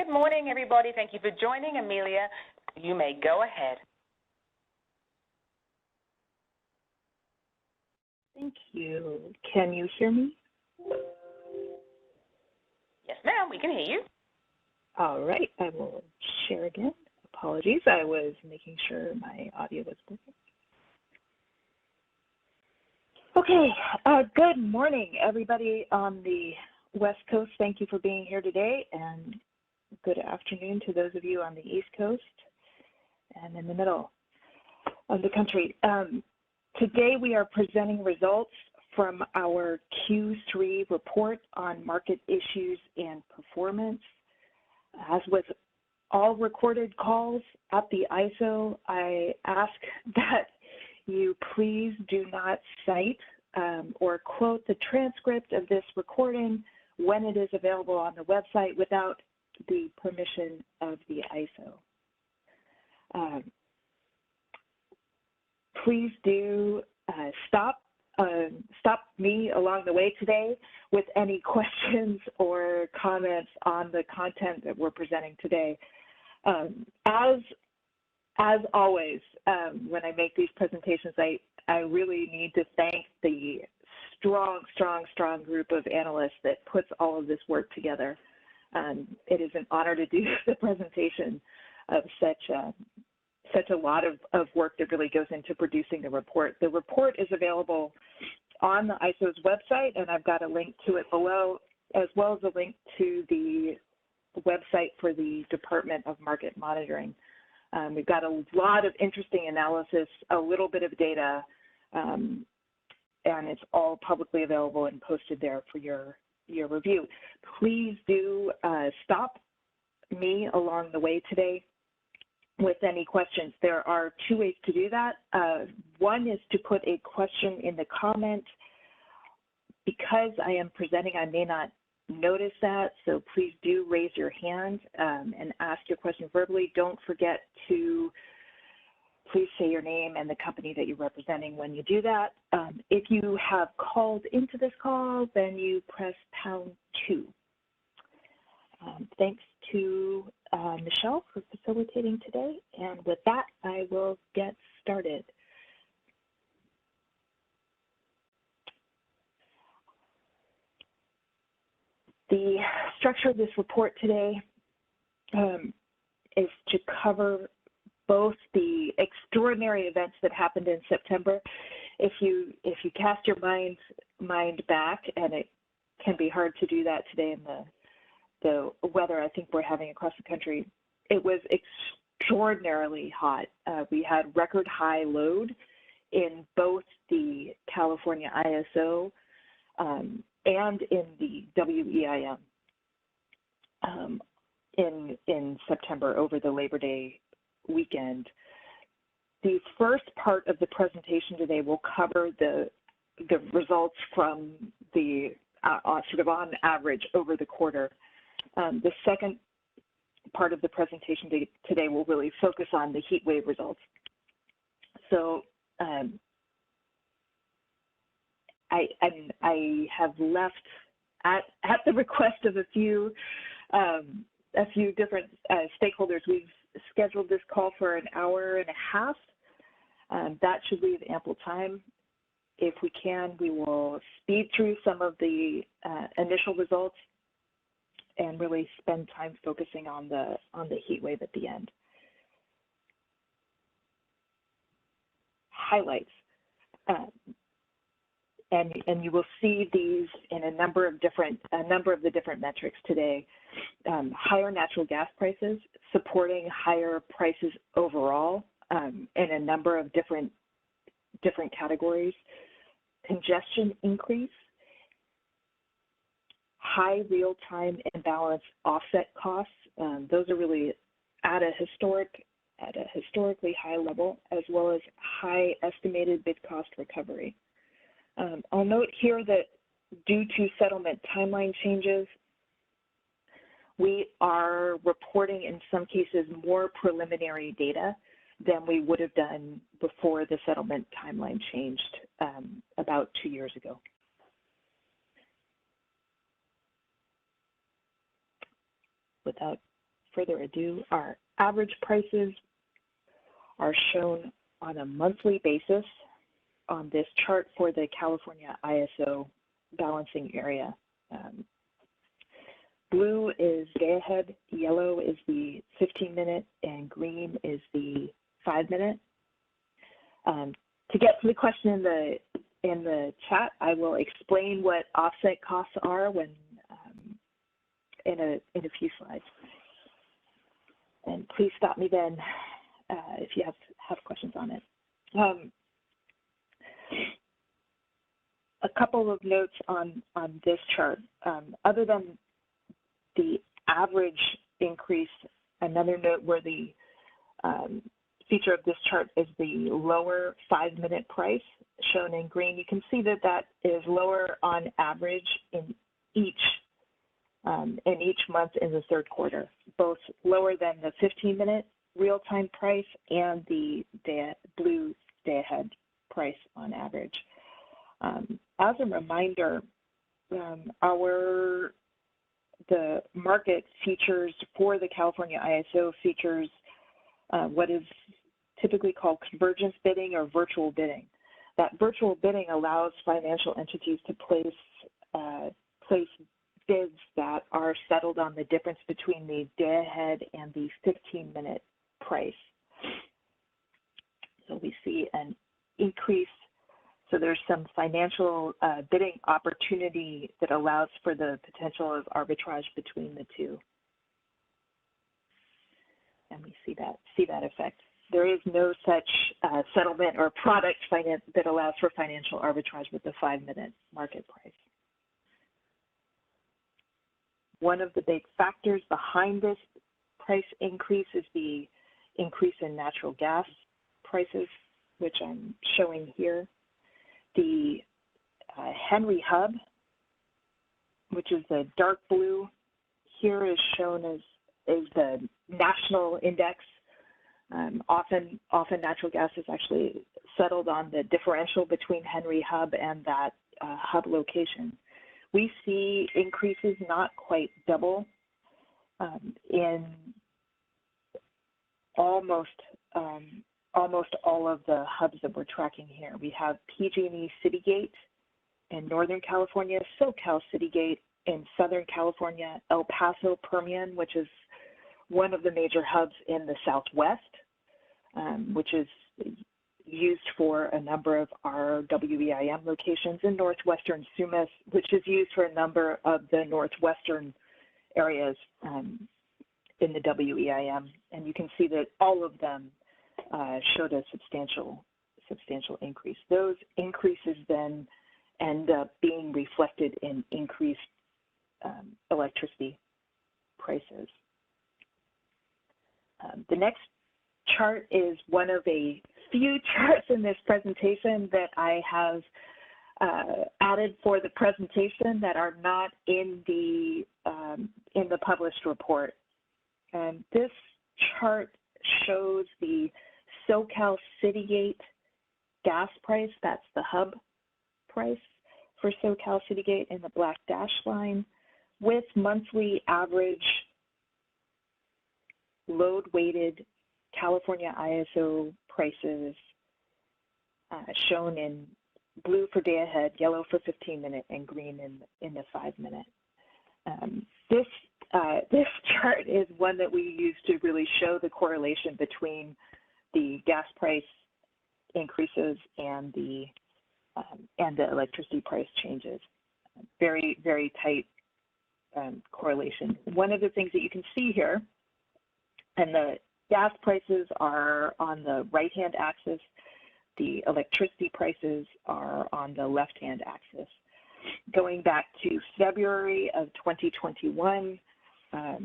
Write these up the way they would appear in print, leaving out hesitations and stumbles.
Good morning, everybody. Thank you for joining. Amelia, you may go ahead. Thank you. Can you hear me? Yes, ma'am, we can hear you. All right, I will share again. Apologies, I was making sure my audio was working. Okay, good morning, everybody on the West Coast. Thank you for being here today, and good afternoon to those of you on the East Coast and in the middle of the country. Today we are presenting results from our Q3 report on market issues and performance. As with all recorded calls at the ISO, I ask that you please do not cite or quote the transcript of this recording when it is available on the website without the permission of the ISO. Please do stop me along the way today with any questions or comments on the content that we're presenting today. As always, when I make these presentations, I really need to thank the strong group of analysts that puts all of this work together. It is an honor to do the presentation of such a lot of work that really goes into producing the report. The report is available on the ISO's website, and I've got a link to it below, as well as a link to the website for the Department of Market Monitoring. We've got a lot of interesting analysis, a little bit of data, and it's all publicly available and posted there for your review. Please do stop me along the way today with any questions. There are two ways to do that. One is to put a question in the comment. Because I am presenting, I may not notice that, so please do raise your hand and ask your question verbally. Don't forget to please say your name and the company that you're representing when you do that. If you have called into this call, then you press #2. Thanks to Michelle for facilitating today, and with that, I will get started. The structure of this report today is to cover both the extraordinary events that happened in September. If you cast your mind back, and it can be hard to do that today in the weather I think we're having across the country, it was extraordinarily hot. We had record high load in both the California ISO and in the WEIM in September over the Labor Day weekend. The first part of the presentation today will cover the results from the sort of on average over the quarter. The second part of the presentation today will really focus on the heat wave results. So I have left at the request of a few different stakeholders. We've scheduled this call for an hour and a half. That should leave ample time. If we can, we will speed through some of the initial results and really spend time focusing on the heat wave at the end. Highlights. And you will see these in a number of the different metrics today. Higher natural gas prices supporting higher prices overall in a number of different categories. Congestion increase, high real-time imbalance offset costs. Those are really at a historically high level, as well as high estimated bid cost recovery. I'll note here that due to settlement timeline changes, we are reporting in some cases more preliminary data than we would have done before the settlement timeline changed about 2 years ago. Without further ado, our average prices are shown on a monthly basis on this chart for the California ISO balancing area. Blue is day ahead, yellow is the 15-minute, and green is the 5-minute. To get to the question in the chat, I will explain what offset costs are when in a few slides. And please stop me then if you have questions on it. A couple of notes on this chart. Other than the average increase, another noteworthy feature of this chart is the lower 5-minute price shown in green. You can see that that is lower on average in each month in the third quarter, both lower than the 15-minute real-time price and the blue day-ahead price on average. As a reminder, the market features for the California ISO features what is typically called convergence bidding or virtual bidding. That virtual bidding allows financial entities to place bids that are settled on the difference between the day-ahead and the 15-minute price. So we see an increase. So there's some financial bidding opportunity that allows for the potential of arbitrage between the two. And we see that effect. There is no such settlement or product finance that allows for financial arbitrage with the 5-minute market price. One of the big factors behind this price increase is the increase in natural gas prices, which I'm showing here. The Henry Hub, which is the dark blue here, is shown as the national index. Often natural gas is actually settled on the differential between Henry Hub and that hub location. We see increases not quite double in almost all of the hubs that we're tracking here. We have PG&E Citygate in Northern California, SoCal Citygate in Southern California, El Paso Permian, which is one of the major hubs in the Southwest, which is used for a number of our WEIM locations, in Northwestern Sumas, which is used for a number of the Northwestern areas in the WEIM. And you can see that all of them showed a substantial increase. Those increases then end up being reflected in increased electricity prices. The next chart is one of a few charts in this presentation that I have added for the presentation that are not in the published report. And this chart shows the SoCal Citygate gas price. That's the hub price for SoCal Citygate in the black dashed line, with monthly average load-weighted California ISO prices shown in blue for day ahead, yellow for 15-minute, and green in the 5-minute. This chart is one that we use to really show the correlation between the gas price increases and the electricity price changes. Very, very tight correlation. One of the things that you can see here, and the gas prices are on the right-hand axis, the electricity prices are on the left-hand axis. Going back to February of 2021,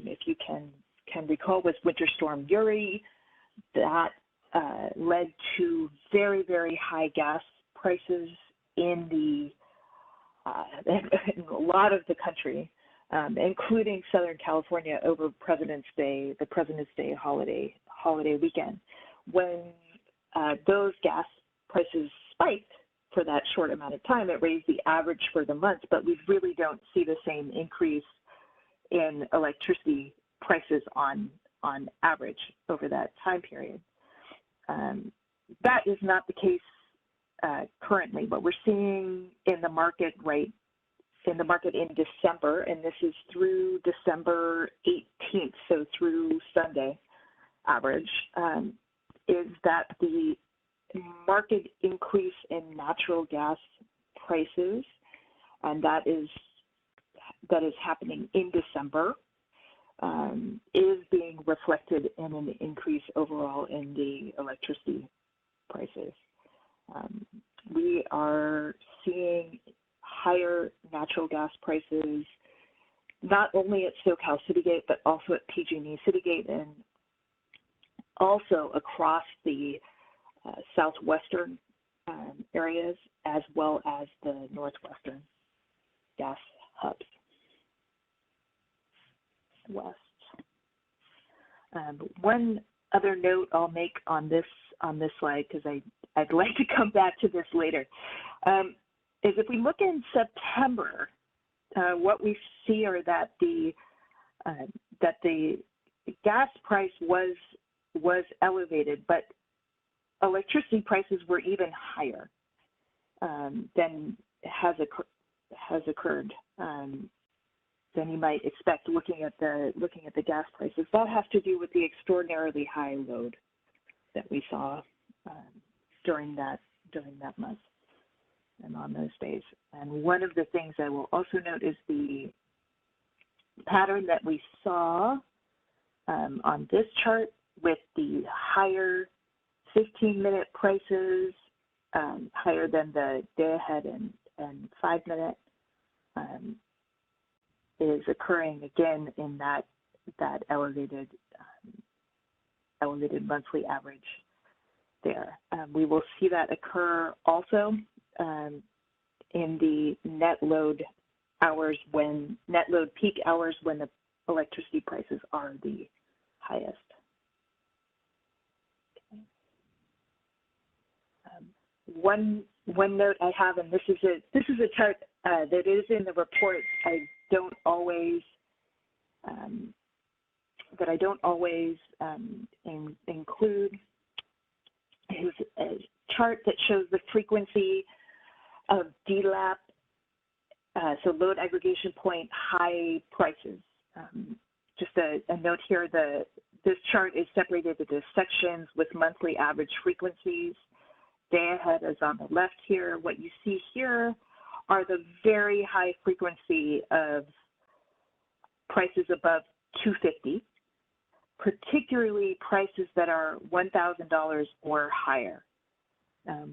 if you can recall, with Winter Storm Uri, that led to very, very high gas prices in a lot of the country, including Southern California over President's Day, the President's Day holiday weekend. When those gas prices spiked for that short amount of time, it raised the average for the month, but we really don't see the same increase in electricity prices on average over that time period. That is not the case currently. What we're seeing in the market in December, and this is through December 18th, so through Sunday average, is that the market increase in natural gas prices, and that is happening in December, is being reflected in an increase overall in the electricity prices. We are seeing higher natural gas prices, not only at SoCal Citygate, but also at PG&E Citygate, and also across the southwestern areas, as well as the northwestern gas hubs. West. One other note I'll make on this slide, because I'd like to come back to this later, is if we look in September, what we see are that the gas price was elevated, but electricity prices were even higher than has occurred. Than you might expect looking at the gas prices. That has to do with the extraordinarily high load that we saw during that month and on those days. And one of the things I will also note is the pattern that we saw on this chart with the higher 15-minute prices, higher than the day-ahead and 5-minute. Is occurring again in that elevated monthly average there. We will see that occur also in the net load peak hours when the electricity prices are the highest. One note I have, and this is a chart that is in the report. I don't always include, is a chart that shows the frequency of DLAP, so load aggregation point high prices. Just a note here, this chart is separated into sections with monthly average frequencies. Day ahead is on the left here. What you see here are the very high frequency of prices above $250, particularly prices that are $1,000 or higher.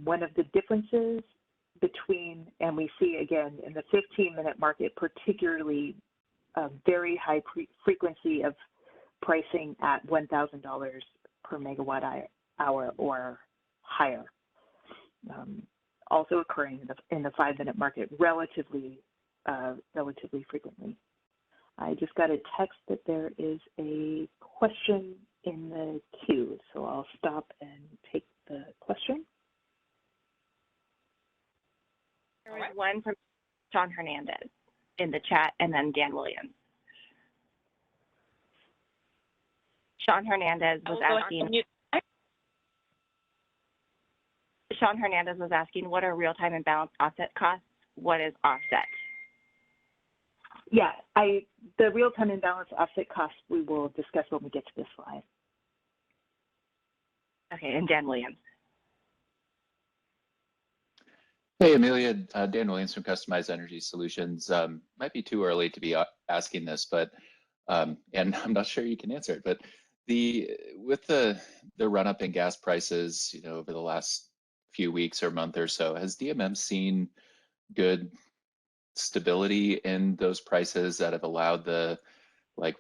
One of the differences between, and we see again in the 15-minute market, particularly a very high frequency of pricing at $1,000 per megawatt hour or higher. Also occurring in the 5-minute market relatively frequently. I just got a text that there is a question in the queue, so I'll stop and take the question. There was one from Sean Hernandez in the chat, and then Dan Williams. Sean Hernandez was asking. Sean Hernandez was asking, what are real-time and balanced offset costs? What is offset? Yeah, the real-time and balanced offset costs we will discuss when we get to this slide. Okay, and Dan Williams. Hey, Amelia, Dan Williams from Customized Energy Solutions. Might be too early to be asking this, but and I'm not sure you can answer it. But with the run up in gas prices, over the last few weeks or month or so, has DMM seen good stability in those prices that have allowed the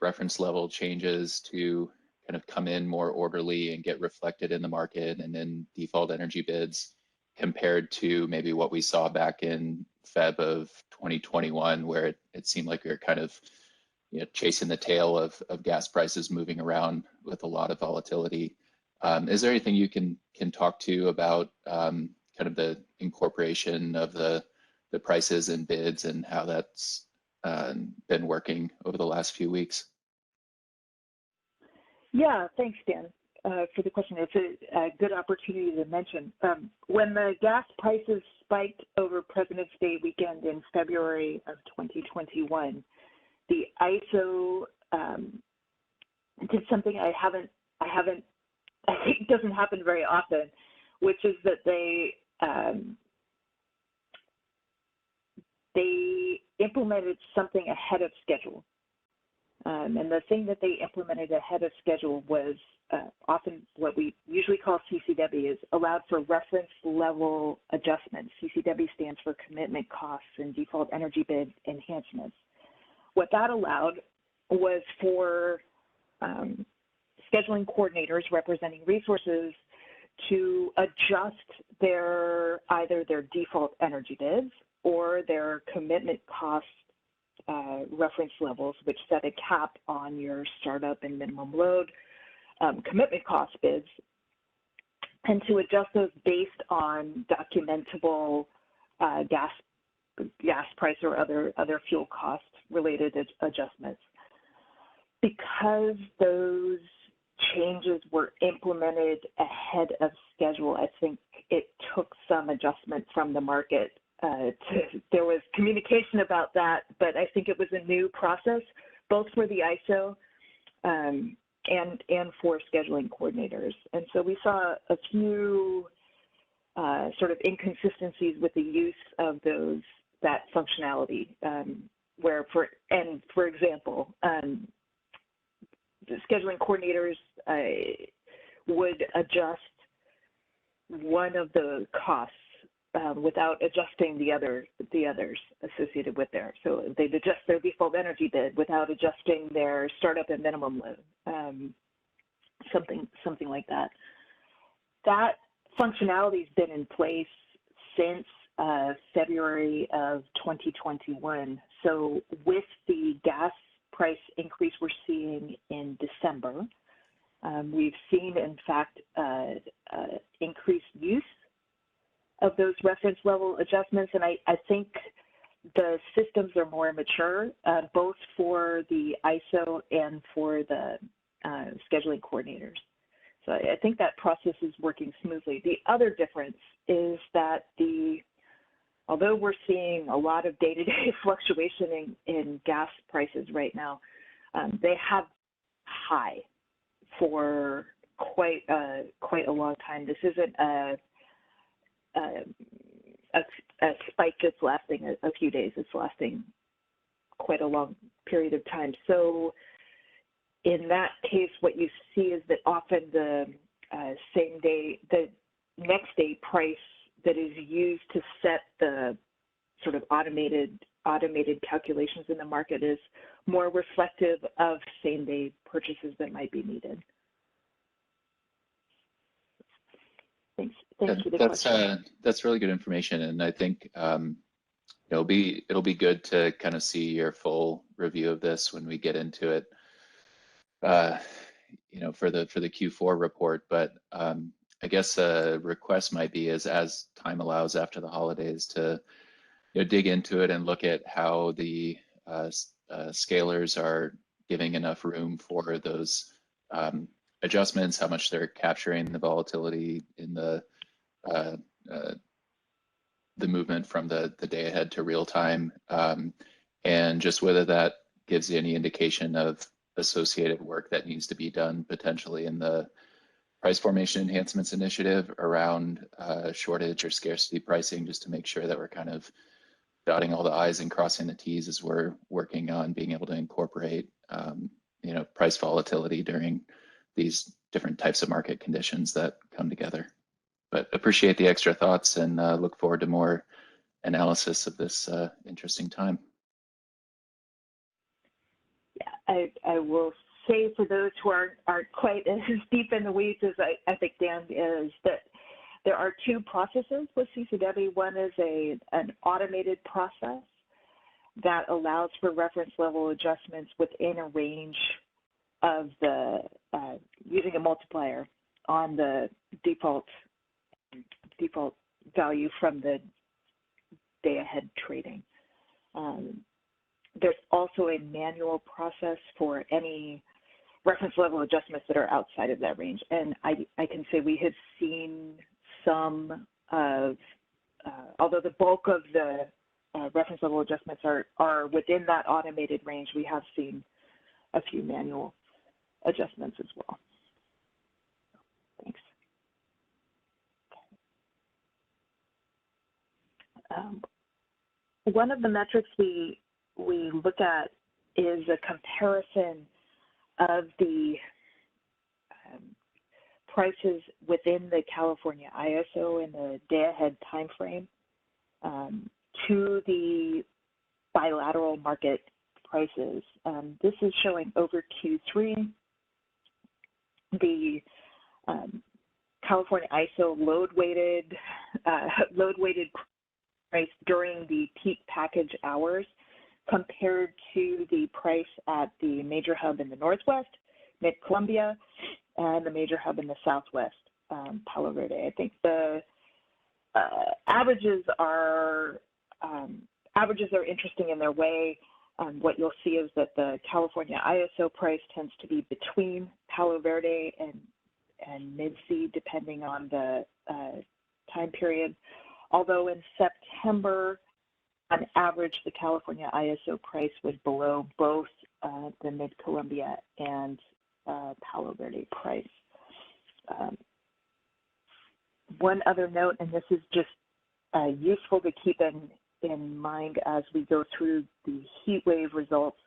reference level changes to kind of come in more orderly and get reflected in the market and in default energy bids, compared to maybe what we saw back in Feb of 2021, where it seemed like we were kind of chasing the tail of gas prices moving around with a lot of volatility. Is there anything you can talk to about kind of the incorporation of the prices and bids and how that's been working over the last few weeks? Yeah, thanks, Dan, for the question. It's a good opportunity to mention. When the gas prices spiked over President's Day weekend in February of 2021, the ISO did something I think doesn't happen very often, which is that they implemented something ahead of schedule. And the thing that they implemented ahead of schedule was often what we usually call CCW, is allowed for reference level adjustments. CCW stands for commitment costs and default energy bid enhancements. What that allowed was for scheduling coordinators representing resources to adjust either their default energy bids or their commitment cost reference levels, which set a cap on your startup and minimum load commitment cost bids, and to adjust those based on documentable gas price or other fuel cost related adjustments. Because those changes were implemented ahead of schedule, I think it took some adjustment from the market. There was communication about that, but I think it was a new process, both for the ISO and for scheduling coordinators. And so we saw a few sort of inconsistencies with the use of that functionality, where for example, the scheduling coordinators would adjust one of the costs without adjusting the others associated with there. So they'd adjust their default energy bid without adjusting their startup and minimum load, something like that. That functionality has been in place since February of 2021. So with the gas price increase we're seeing in December, we've seen, in fact, increased use of those reference level adjustments. And I think the systems are more mature, both for the ISO and for the scheduling coordinators. So I think that process is working smoothly. The other difference is that although we're seeing a lot of day-to-day fluctuation in gas prices right now, they have high for quite a long time. This isn't a spike that's lasting a few days. It's lasting quite a long period of time. So in that case, what you see is that often the next day price that is used to set the sort of automated calculations in the market is more reflective of same day purchases that might be needed. Thanks for the question. That's really good information, and I think it'll be good to kind of see your full review of this when we get into it, for the Q4 report. But I guess a request might be as time allows after the holidays to dig into it and look at how the scalers are giving enough room for those adjustments, how much they're capturing the volatility in the movement from the day ahead to real time, and just whether that gives you any indication of associated work that needs to be done potentially in the price formation enhancements initiative around shortage or scarcity pricing, just to make sure that we're kind of dotting all the I's and crossing the T's as we're working on being able to incorporate price volatility during these different types of market conditions that come together. But appreciate the extra thoughts and look forward to more analysis of this interesting time. Yeah, I will say, for those who aren't quite as deep in the weeds as I think Dan is, that there are two processes with CCW. One is an automated process that allows for reference level adjustments within a range of using a multiplier on the default value from the day ahead trading. There's also a manual process for any reference level adjustments that are outside of that range. And I can say we have seen some of, although the bulk of the reference level adjustments are within that automated range, we have seen a few manual adjustments as well. Thanks. One of the metrics we look at is a comparison of the prices within the California ISO and the day-ahead time frame to the bilateral market prices. This is showing over Q3 the California ISO load-weighted price during the peak package hours compared to the price at the major hub in the Northwest, Mid-Columbia, and the major hub in the Southwest, Palo Verde. I think the averages are interesting in their way. What you'll see is that the California ISO price tends to be between Palo Verde and Mid-C, depending on the time period. Although in September, on average, the California ISO price was below both the Mid-Columbia and Palo Verde price. One other note, and this is just useful to keep in mind as we go through the heat wave results,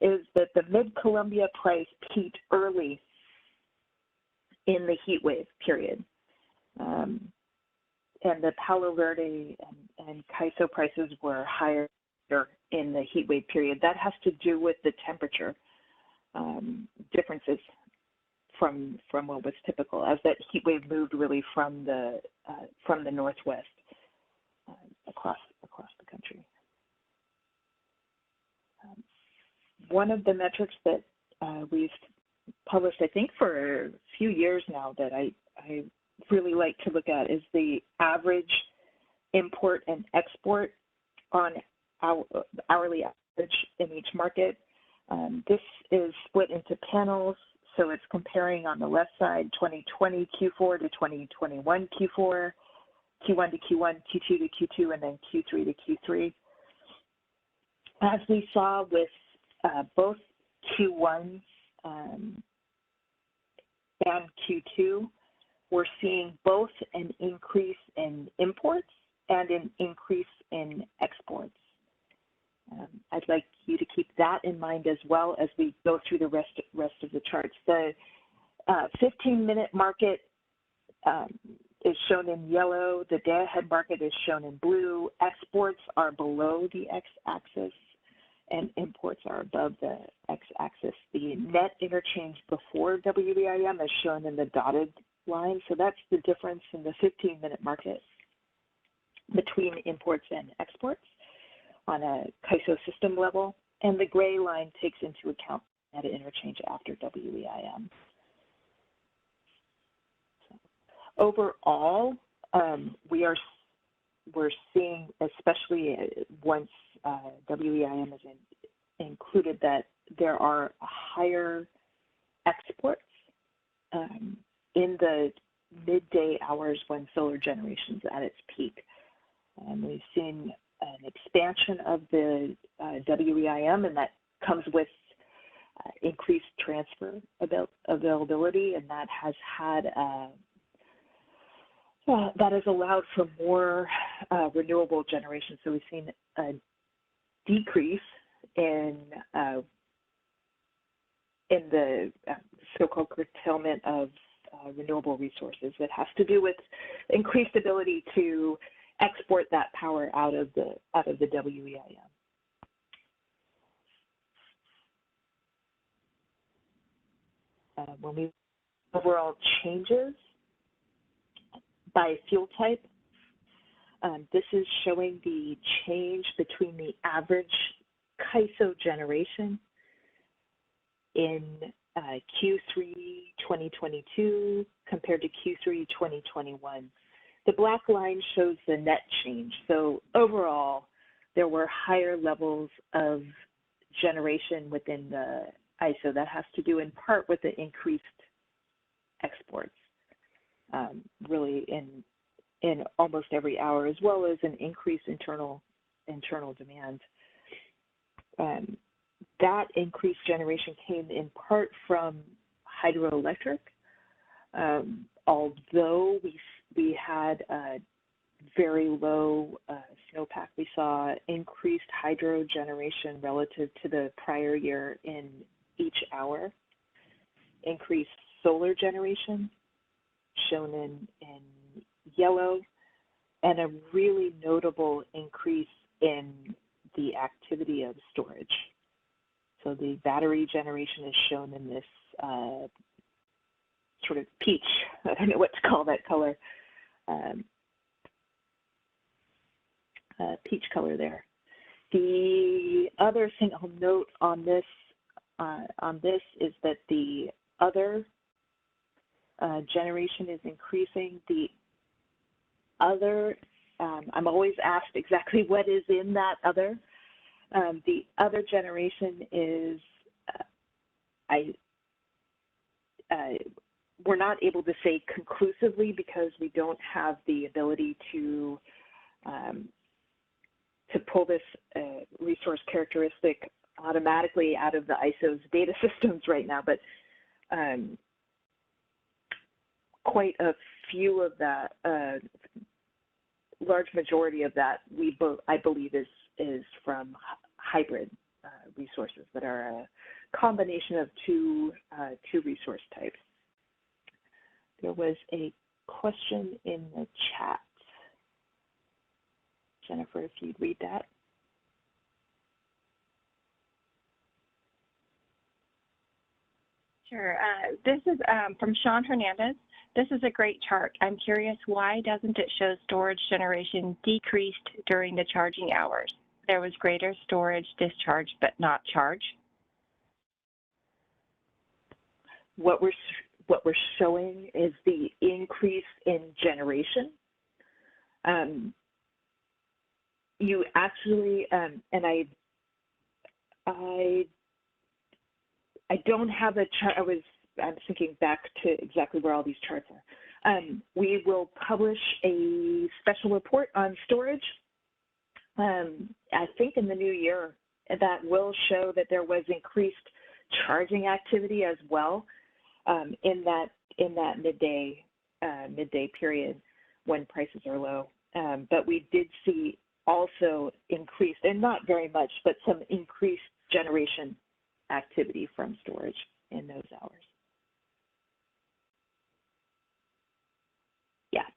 is that the Mid-Columbia price peaked early in the heat wave period. And the Palo Verde and CAISO prices were higher in the heat wave period. That has to do with the temperature differences from what was typical, as that heat wave moved really from the Northwest across the country. One of the metrics that we've published, I think, for a few years now that I really like to look at is the average import and export on hourly average in each market. This is split into panels, so it's comparing on the left side 2020 Q4 to 2021 Q4, Q1 to Q1, Q2 to Q2, and then Q3 to Q3. As we saw with both Q1 and Q2, we're seeing both an increase in imports and an increase in exports. I'd like you to keep that in mind as well as we go through the rest of the charts. The 15-minute market is shown in yellow. The day-ahead market is shown in blue. Exports are below the x-axis, and imports are above the x-axis. The net interchange before WEIM is shown in the dotted line, so that's the difference in the 15-minute market between imports and exports on a CAISO system level, and the gray line takes into account net interchange after WEIM. So, overall, we're seeing, especially once WEIM is included, that there are higher exports in the midday hours when solar generation is at its peak. We've seen an expansion of the WEIM, and that comes with increased transfer availability, and that has had that has allowed for more renewable generation. So we've seen a decrease in the so-called curtailment of renewable resources that has to do with increased ability to export that power out of the WEIM. When we overall changes by fuel type, this is showing the change between the average CAISO generation in Q3 2022 compared to Q3 2021. The black line shows the net change. So overall, there were higher levels of generation within the ISO. That has to do in part with the increased exports, really in almost every hour, as well as an increased internal demand. That increased generation came in part from hydroelectric, although we had very low snowpack. We saw increased hydro generation relative to the prior year in each hour, increased solar generation shown in yellow, and a really notable increase in the activity of storage. So the battery generation is shown in this sort of peach, I don't know what to call that color, peach color there. The other thing I'll note on this is that the other generation is increasing. The other, I'm always asked exactly what is in that other. The other generation is, we're not able to say conclusively because we don't have the ability to pull this resource characteristic automatically out of the ISO's data systems right now, but quite a few of that, large majority of that, I believe is from hybrid resources that are a combination of two resource types. There was a question in the chat. Jennifer, if you'd read that. Sure. This is from Sean Hernandez. This is a great chart. I'm curious, why doesn't it show storage generation decreased during the charging hours? There was greater storage discharge, but not charge. What we're showing is the increase in generation. You actually, and I don't have a chart. I'm thinking back to exactly where all these charts are. We will publish a special report on storage, I think in the new year, that will show that there was increased charging activity as well in that midday period when prices are low. But we did see also increased, and not very much, but some increased generation activity from storage in those hours. Yeah.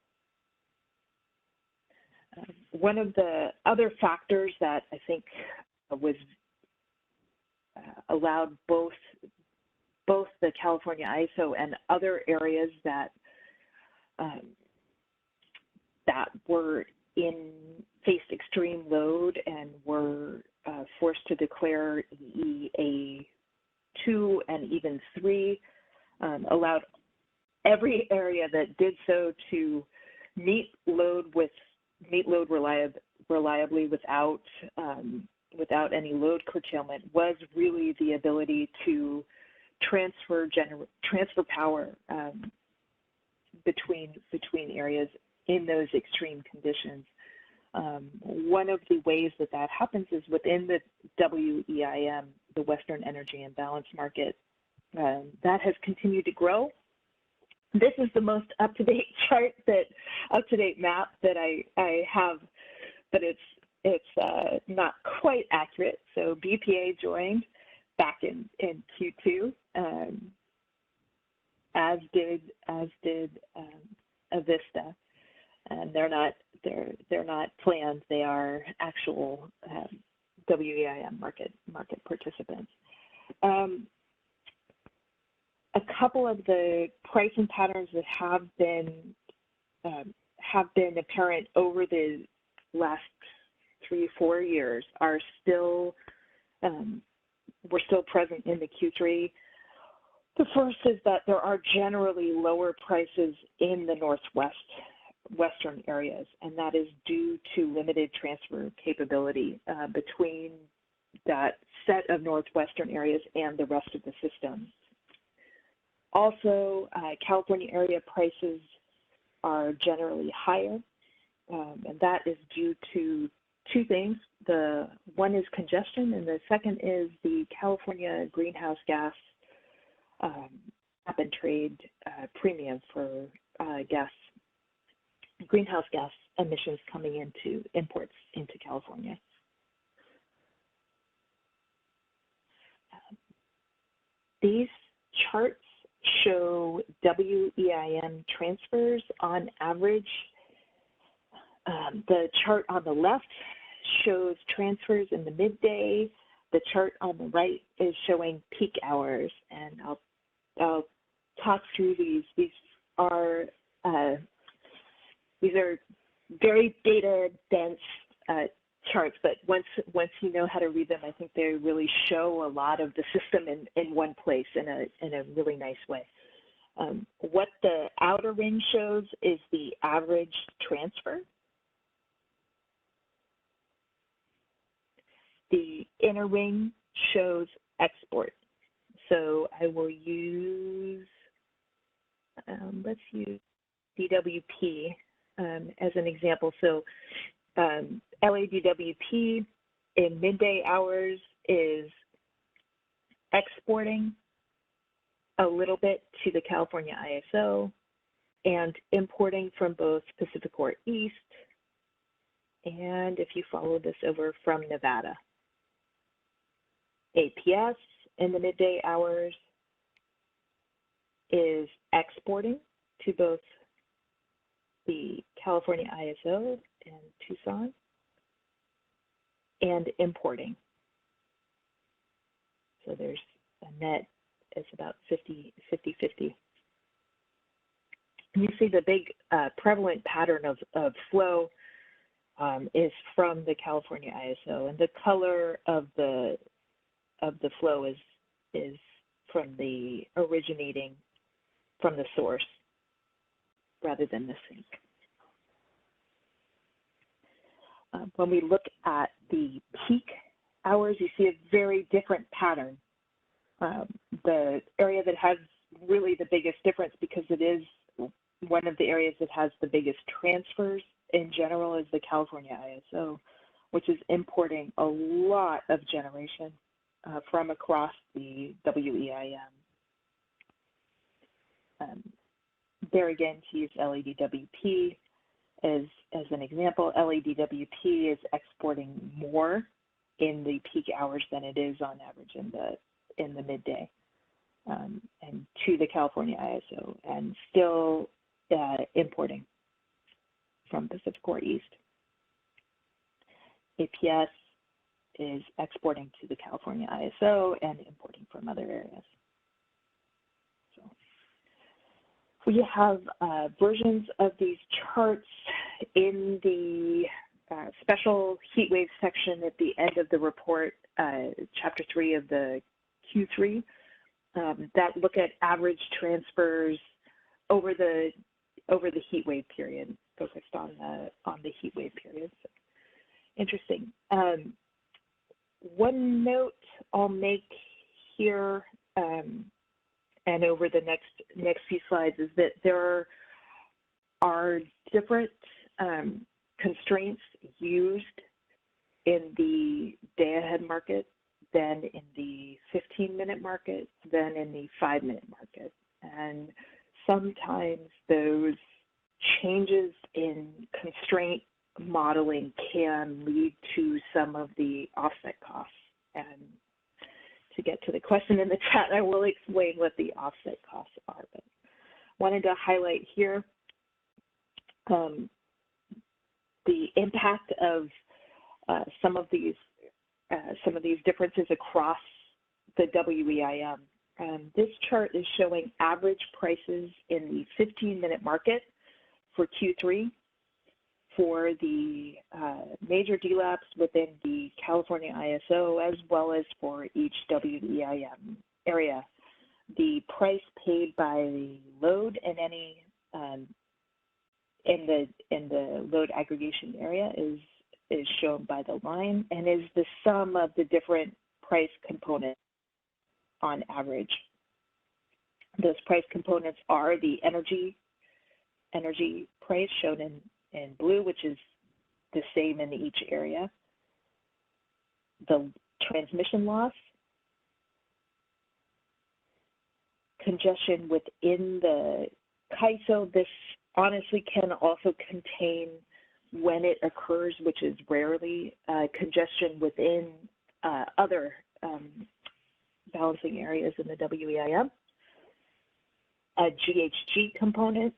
One of the other factors that I think was allowed both the California ISO and other areas that faced extreme load and were forced to declare EEA 2 and even 3, allowed every area that did so to meet load reliably without any load curtailment, was really the ability to transfer power between areas in those extreme conditions. One of the ways that happens is within the WEIM, the Western Energy Imbalance Market. That has continued to grow. This is the most up-to-date map that I have, but it's not quite accurate. So BPA joined back in Q2, as did Avista, and they're not planned. They are actual WEIM market participants. A couple of the pricing patterns that have been apparent over the last 3-4 years are still were still present in the Q3. The first is that there are generally lower prices in the western areas, and that is due to limited transfer capability between that set of northwestern areas and the rest of the system. Also, California area prices are generally higher, and that is due to two things. The one is congestion, and the second is the California greenhouse gas cap and trade premium for greenhouse gas emissions coming into imports into California. These charts show WEIM transfers on average. The chart on the left shows transfers in the midday. The chart on the right is showing peak hours, and I'll talk through these. These are very data dense charts, but once you know how to read them, I think they really show a lot of the system in one place in a really nice way. What the outer ring shows is the average transfer. The inner ring shows export. So I will use, let's use DWP as an example. So LADWP in midday hours is exporting a little bit to the California ISO and importing from both PacifiCorp East and, if you follow this over, from Nevada. APS in the midday hours is exporting to both the California ISO and Tucson and importing. So there's a net, it's about 50-50. And you see the big prevalent pattern of flow is from the California ISO, and the color of the flow is from the originating from the source rather than the sink. When we look at the peak hours, you see a very different pattern. The area that has really the biggest difference, because it is one of the areas that has the biggest transfers in general, is the California ISO, which is importing a lot of generation from across the WEIM. There again, to use LADWP as an example, LADWP is exporting more in the peak hours than it is on average in the midday, and to the California ISO, and still importing from PacifiCorp East. APS is exporting to the California ISO and importing from other areas. So we have versions of these charts in the special heat wave section at the end of the report, chapter 3 of the Q3, that look at average transfers over the heat wave period, focused on the heat wave period. So, interesting. One note I'll make here and over the next few slides is that there are different constraints used in the day-ahead market than in the 15-minute market, than in the 5-minute market. And sometimes those changes in constraint modeling can lead to some of the offset costs. And to get to the question in the chat, I will explain what the offset costs are. But wanted to highlight here the impact of some of these differences across the WEIM. This chart is showing average prices in the 15-minute market for Q3 for the major DLAPs within the California ISO, as well as for each WEIM area. The price paid by the load in any in the load aggregation area is is shown by the line and is the sum of the different price components on average. Those price components are the energy price shown in blue, which is the same in each area, the transmission loss, congestion within the CAISO. This honestly can also contain, when it occurs, which is rarely, congestion within other balancing areas in the WEIM. A GHG component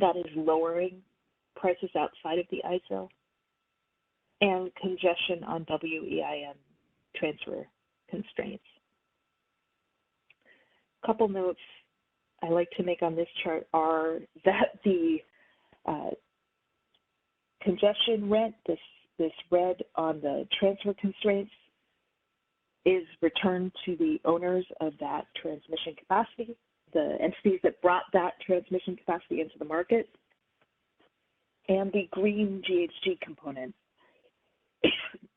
that is lowering prices outside of the ISO, and congestion on WEIM transfer constraints. A couple notes I like to make on this chart are that the congestion rent, this red on the transfer constraints, is returned to the owners of that transmission capacity, the entities that brought that transmission capacity into the market. And the green GHG component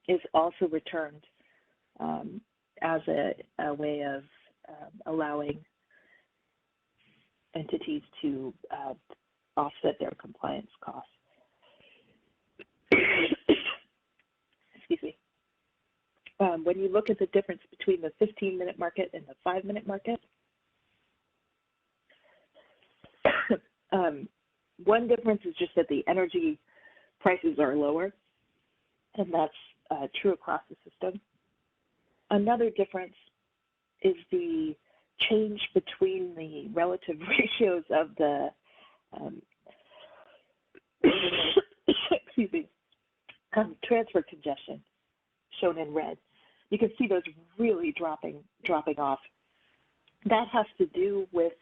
is also returned as a way of allowing entities to offset their compliance costs. Excuse me. When you look at the difference between the 15-minute market and the 5-minute market, one difference is just that the energy prices are lower, and that's true across the system. Another difference is the change between the relative ratios of the excuse me, transfer congestion, shown in red. You can see those really dropping off. That has to do with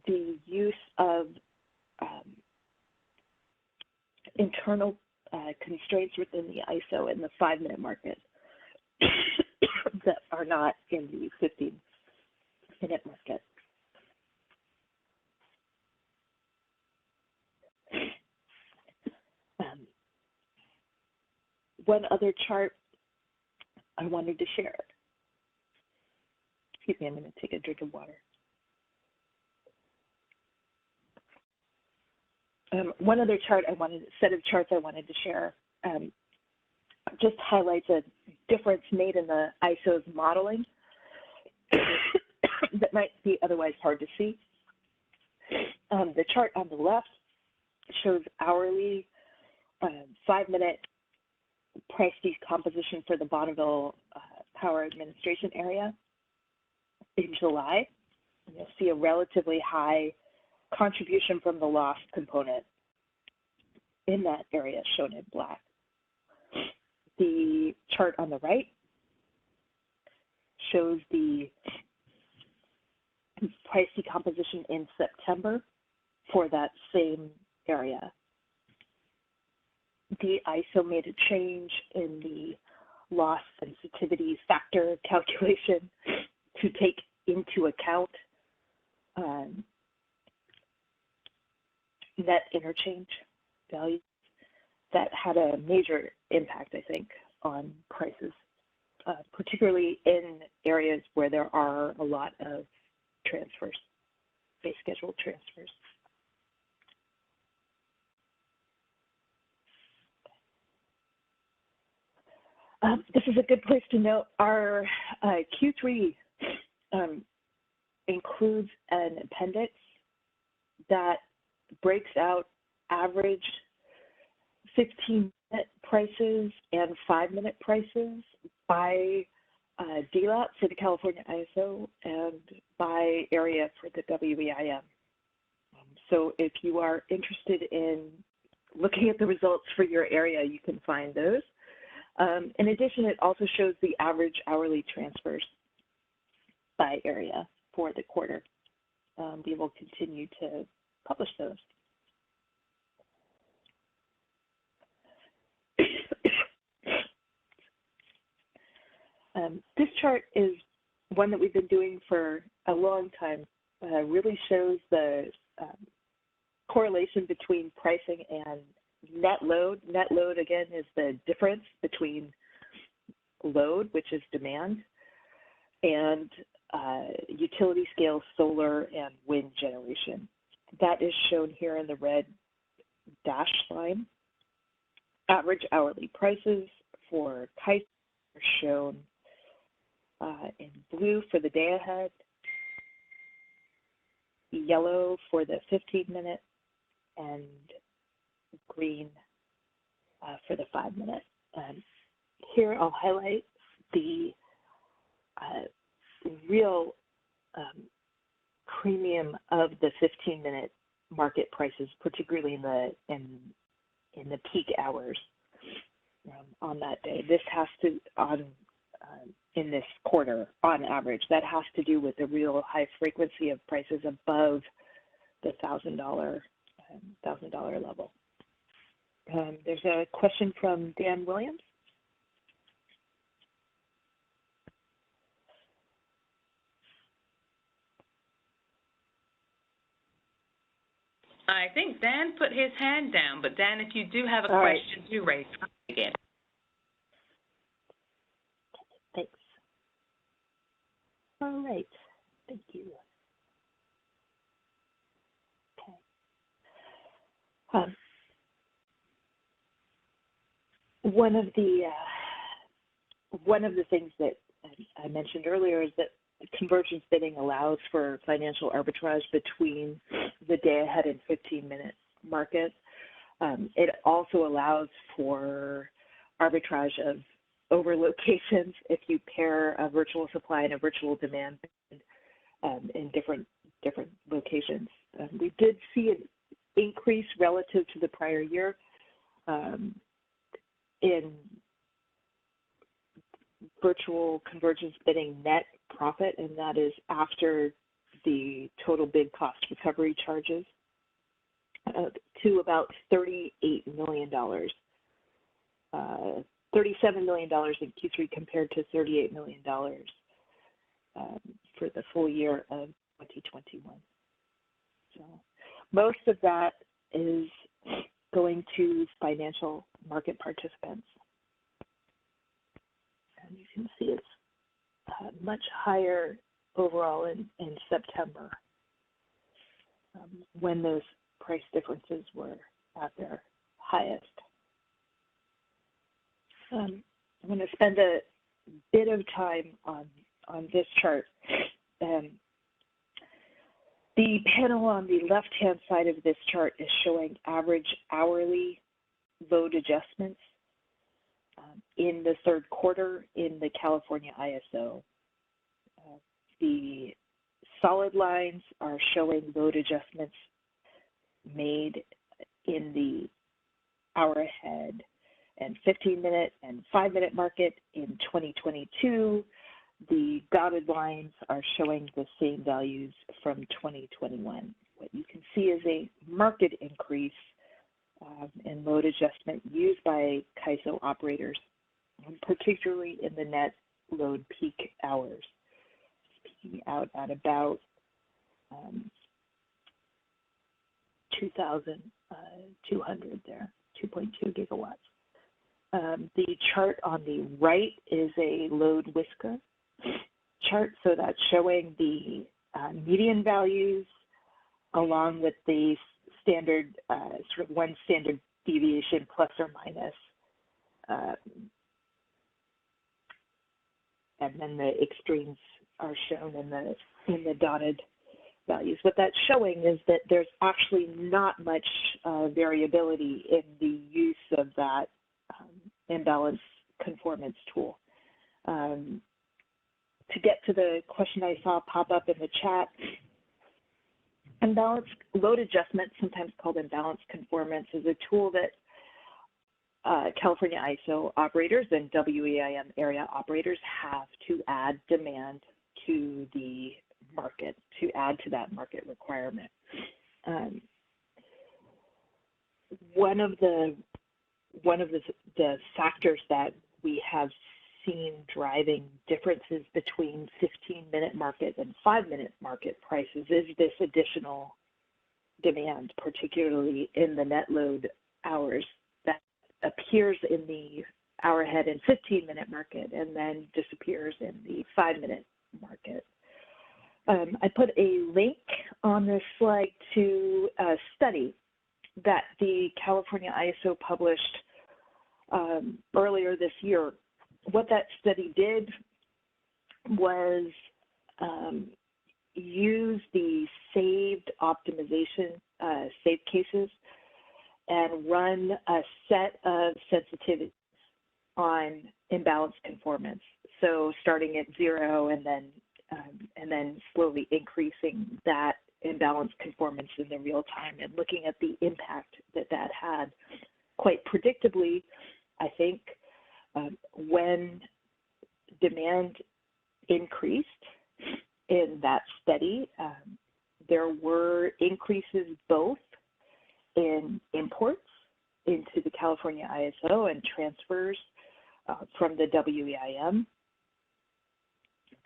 the use of internal constraints within the ISO in the 5-minute market that are not in the 15-minute market. One other chart I wanted to share. Excuse me, I'm going to take a drink of water. One other set of charts I wanted to share just highlights a difference made in the ISO's modeling that might be otherwise hard to see. The chart on the left shows hourly 5-minute price decomposition for the Bonneville Power Administration area in July. And you'll see a relatively high contribution from the loss component in that area shown in black. The chart on the right shows the price decomposition in September for that same area. The ISO made a change in the loss sensitivity factor calculation to take into account net interchange values. That had a major impact, I think, on prices, particularly in areas where there are a lot of transfers, base schedule transfers. This is a good place to note our Q3 includes an appendix that breaks out average 15-minute prices and 5-minute prices by DLAP for the California ISO and by area for the WEIM. So if you are interested in looking at the results for your area, you can find those. In addition, it also shows the average hourly transfers by area for the quarter. We will continue to publish those. This chart is one that we've been doing for a long time. Really shows the correlation between pricing and net load. Net load, again, is the difference between load, which is demand, and utility scale solar and wind generation. That is shown here in the red dashed line. Average hourly prices for KISO are shown in blue for the day ahead, yellow for the 15-minute, and green for the 5-minute. Here I'll highlight the real premium of the 15-minute market prices, particularly in the peak hours on that day. This has to in this quarter on average. That has to do with the real high frequency of prices above the $1,000 level. There's a question from Dan Williams. I think Dan put his hand down, but Dan, if you do have a All right. question, do raise it again. Thanks. All right, thank you. Okay. One of the things that I mentioned earlier is that convergence bidding allows for financial arbitrage between the day ahead and 15-minute markets. It also allows for arbitrage of over locations if you pair a virtual supply and a virtual demand in different locations. We did see an increase relative to the prior year in virtual convergence bidding net profit, and that is after the total bid cost recovery charges, to about $38 million. $37 million in Q3 compared to $38 million for the full year of 2021. So most of that is going to financial market participants. And you can see it's much higher overall in September when those price differences were at their highest. I'm going to spend a bit of time on this chart. The panel on the left-hand side of this chart is showing average hourly load adjustments in the third quarter in the California ISO. The solid lines are showing load adjustments made in the hour ahead and 15-minute and 5-minute market in 2022. The dotted lines are showing the same values from 2021. What you can see is a market increase in load adjustment used by KISO operators, particularly in the net load peak hours, peaking out at about 2,200 there, 2.2 gigawatts. The chart on the right is a load whisker chart, so that's showing the median values along with the standard, sort of one standard deviation plus or minus, and then the extremes are shown in the dotted values. What that's showing is that there's actually not much variability in the use of that imbalance conformance tool. To get to the question I saw pop up in the chat, imbalance load adjustment, sometimes called imbalance conformance, is a tool that California ISO operators and WEIM area operators have to add demand to the market, to add to that market requirement. One of the factors that we have seen driving differences between 15-minute market and 5-minute market prices is this additional demand, particularly in the net load hours that appears in the hour-ahead and 15-minute market and then disappears in the 5-minute market. I put a link on this slide to a study that the California ISO published earlier this year. What that study did was use the saved optimization, saved cases, and run a set of sensitivities on imbalance conformance. So starting at 0 and then slowly increasing that imbalance conformance in the real time and looking at the impact that that had. Quite predictably, I think, when demand increased in that study, there were increases both in imports into the California ISO and transfers from the WEIM,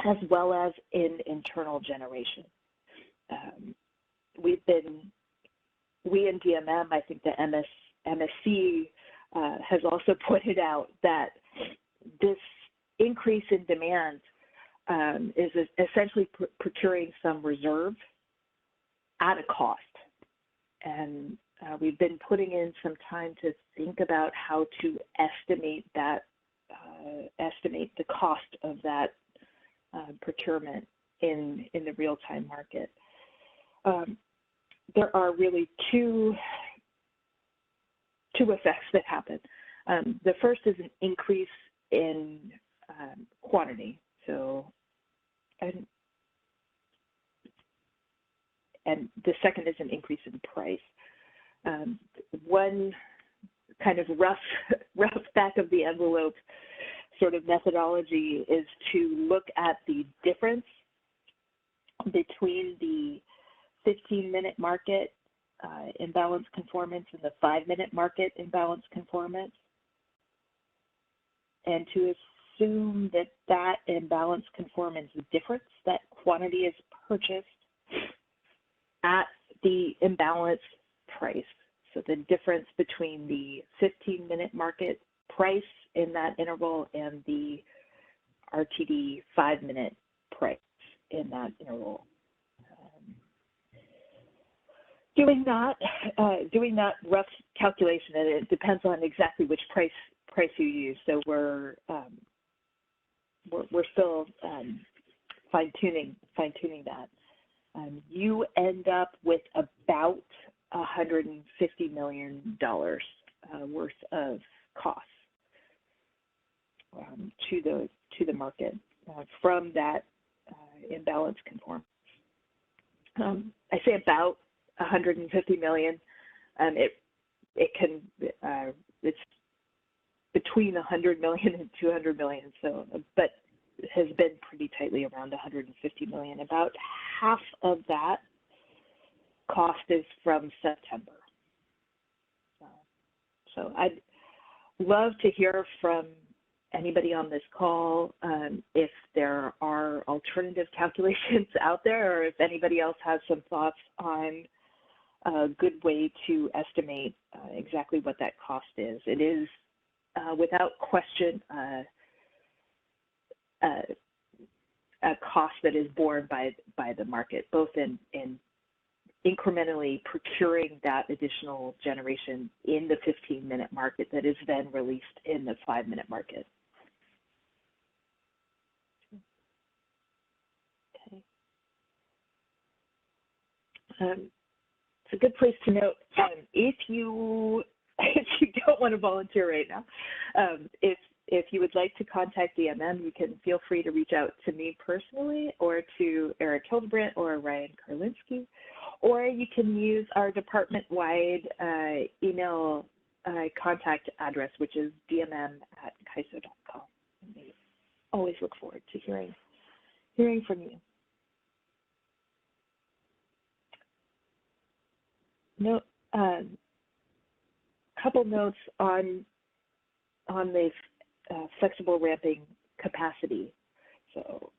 as well as in internal generation. We in DMM, I think the MSC has also pointed out that this increase in demand is essentially procuring some reserve at a cost. And we've been putting in some time to think about how to estimate that, estimate the cost of that procurement in the real-time market. There are really two effects that happen. The first is an increase in quantity. So, and the second is an increase in price. One kind of rough back of the envelope sort of methodology is to look at the difference between the 15-minute market imbalance conformance and the 5-minute market imbalance conformance, and to assume that that imbalance conformance difference, that quantity is purchased at the imbalance price. So the difference between the 15-minute market price in that interval and the RTD 5-minute price in that interval. Doing that rough calculation, and it depends on exactly which price you use. So we're still fine-tuning that. You end up with about $150 million worth of costs to the market from that imbalance conformance. I say about 150 million. It's between 100 million and 200 million. So, but it has been pretty tightly around 150 million. About half of that cost is from September. So I'd love to hear from anybody on this call if there are alternative calculations out there, or if anybody else has some thoughts on a good way to estimate exactly what that cost is. It is, without question, a cost that is borne by the market, both in incrementally procuring that additional generation in the 15-minute market that is then released in the 5-minute market. Okay. It's a good place to note, if you don't want to volunteer right now, if you would like to contact DMM, you can feel free to reach out to me personally or to Eric Hildebrandt or Ryan Karlinski, or you can use our department-wide email contact address, which is dmm@CAISO.com. We always look forward to hearing from you. Couple notes on the flexible ramping capacity. So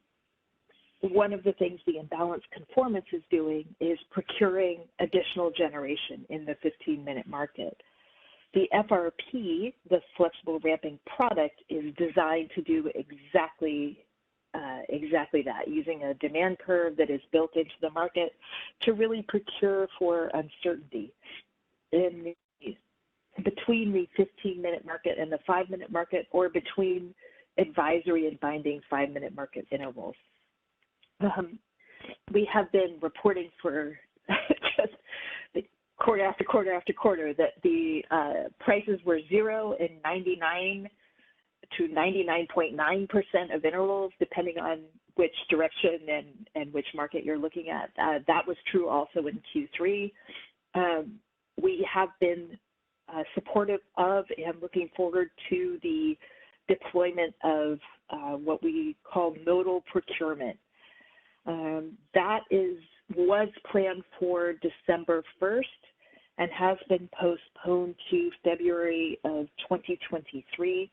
one of the things the imbalance conformance is doing is procuring additional generation in the 15-minute market. The FRP, the flexible ramping product, is designed to do exactly that, using a demand curve that is built into the market to really procure for uncertainty between the 15-minute market and the 5-minute market, or between advisory and binding 5-minute market intervals. We have been reporting for just quarter after quarter after quarter that the prices were 0 and 99 to 99.9% of intervals, depending on which direction and which market you're looking at. That was true also in Q3. We have been supportive of and looking forward to the deployment of what we call nodal procurement. That was planned for December 1st and has been postponed to February of 2023.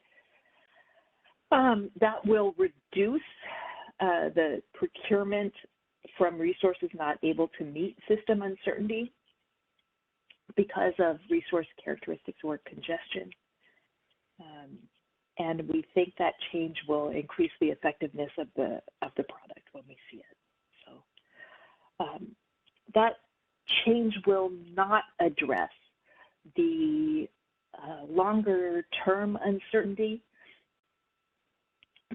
That will reduce the procurement from resources not able to meet system uncertainty because of resource characteristics or congestion. And we think that change will increase the effectiveness of the product when we see it. So that change will not address the longer term uncertainty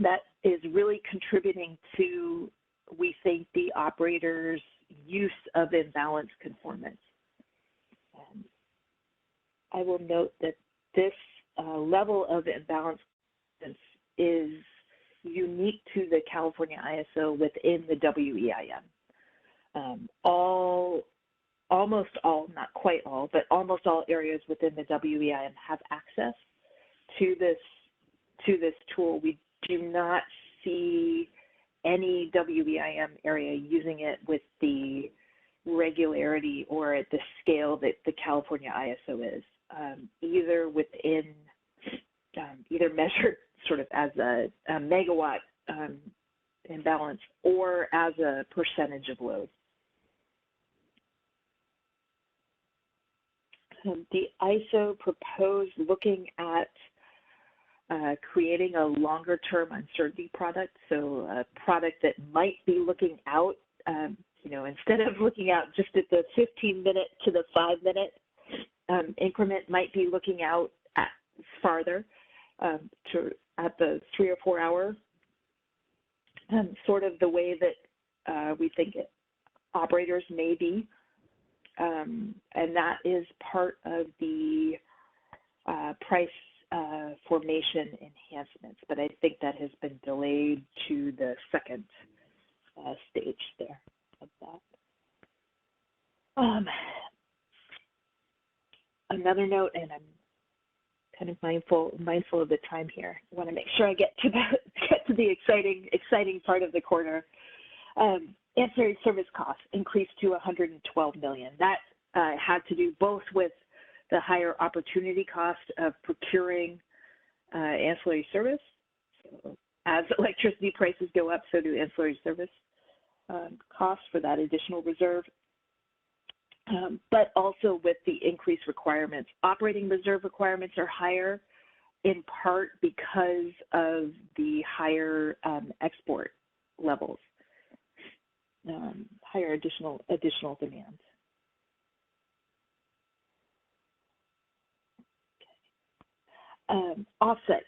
that is really contributing to, we think, the operator's use of imbalance conformance. I will note that this level of imbalance is unique to the California ISO within the WEIM. Almost all, not quite all, but almost all areas within the WEIM have access to this tool. We do not see any WEIM area using it with the regularity or at the scale that the California ISO is, either measured sort of as a megawatt imbalance or as a percentage of load. The ISO proposed looking at creating a longer-term uncertainty product, so a product that might be looking out, instead of looking out just at the 15-minute to the 5-minute increment, might be looking out at farther at the 3 or 4 hour, sort of the way that we think operators may be. And that is part of the price formation enhancements, but I think that has been delayed to the second stage there of that. Another note, and I'm kind of mindful of the time here. I want to make sure I get to the exciting part of the quarter. Ancillary service costs increased to $112 million. That had to do both with the higher opportunity cost of procuring ancillary service. So as electricity prices go up, so do ancillary service costs for that additional reserve. But also with the increased requirements. Operating reserve requirements are higher in part because of the higher export levels, higher additional demand. Offset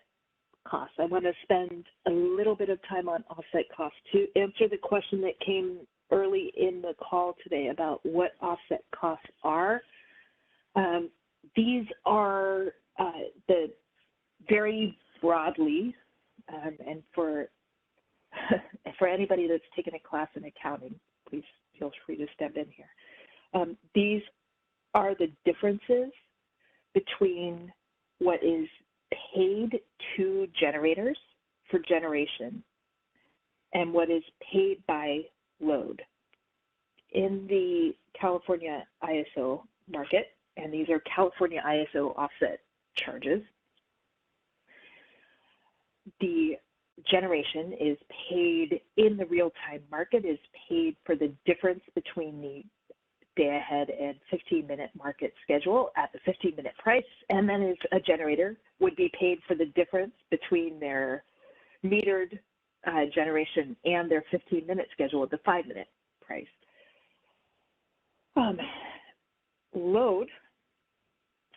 costs. I want to spend a little bit of time on offset costs to answer the question that came early in the call today about what offset costs are. These are the very broadly, and for anybody that's taken a class in accounting, please feel free to step in here. These are the differences between what is paid to generators for generation and what is paid by load. In the California ISO market, and these are California ISO offset charges, the generation is paid in the real-time market, is paid for the difference between the day-ahead and 15-minute market schedule at the 15-minute price, and then as a generator would be paid for the difference between their metered generation and their 15-minute schedule at the 5-minute price. Load,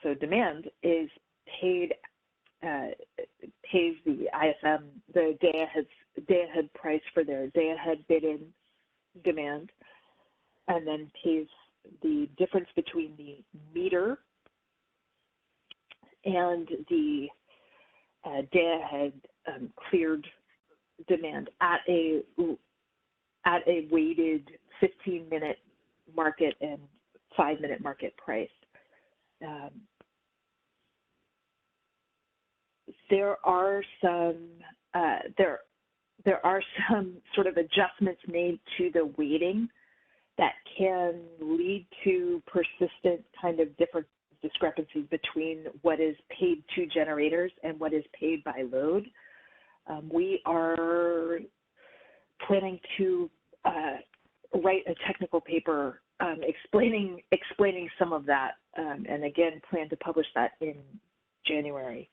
so demand, is paid pays the ISM the day-ahead price for their day-ahead bid-in demand, and then pays the difference between the meter and the day-ahead cleared demand at a weighted 15-minute market and 5-minute market price. There are some sort of adjustments made to the weighting that can lead to persistent kind of different discrepancies between what is paid to generators and what is paid by load. We are planning to write a technical paper explaining some of that, and again, plan to publish that in January.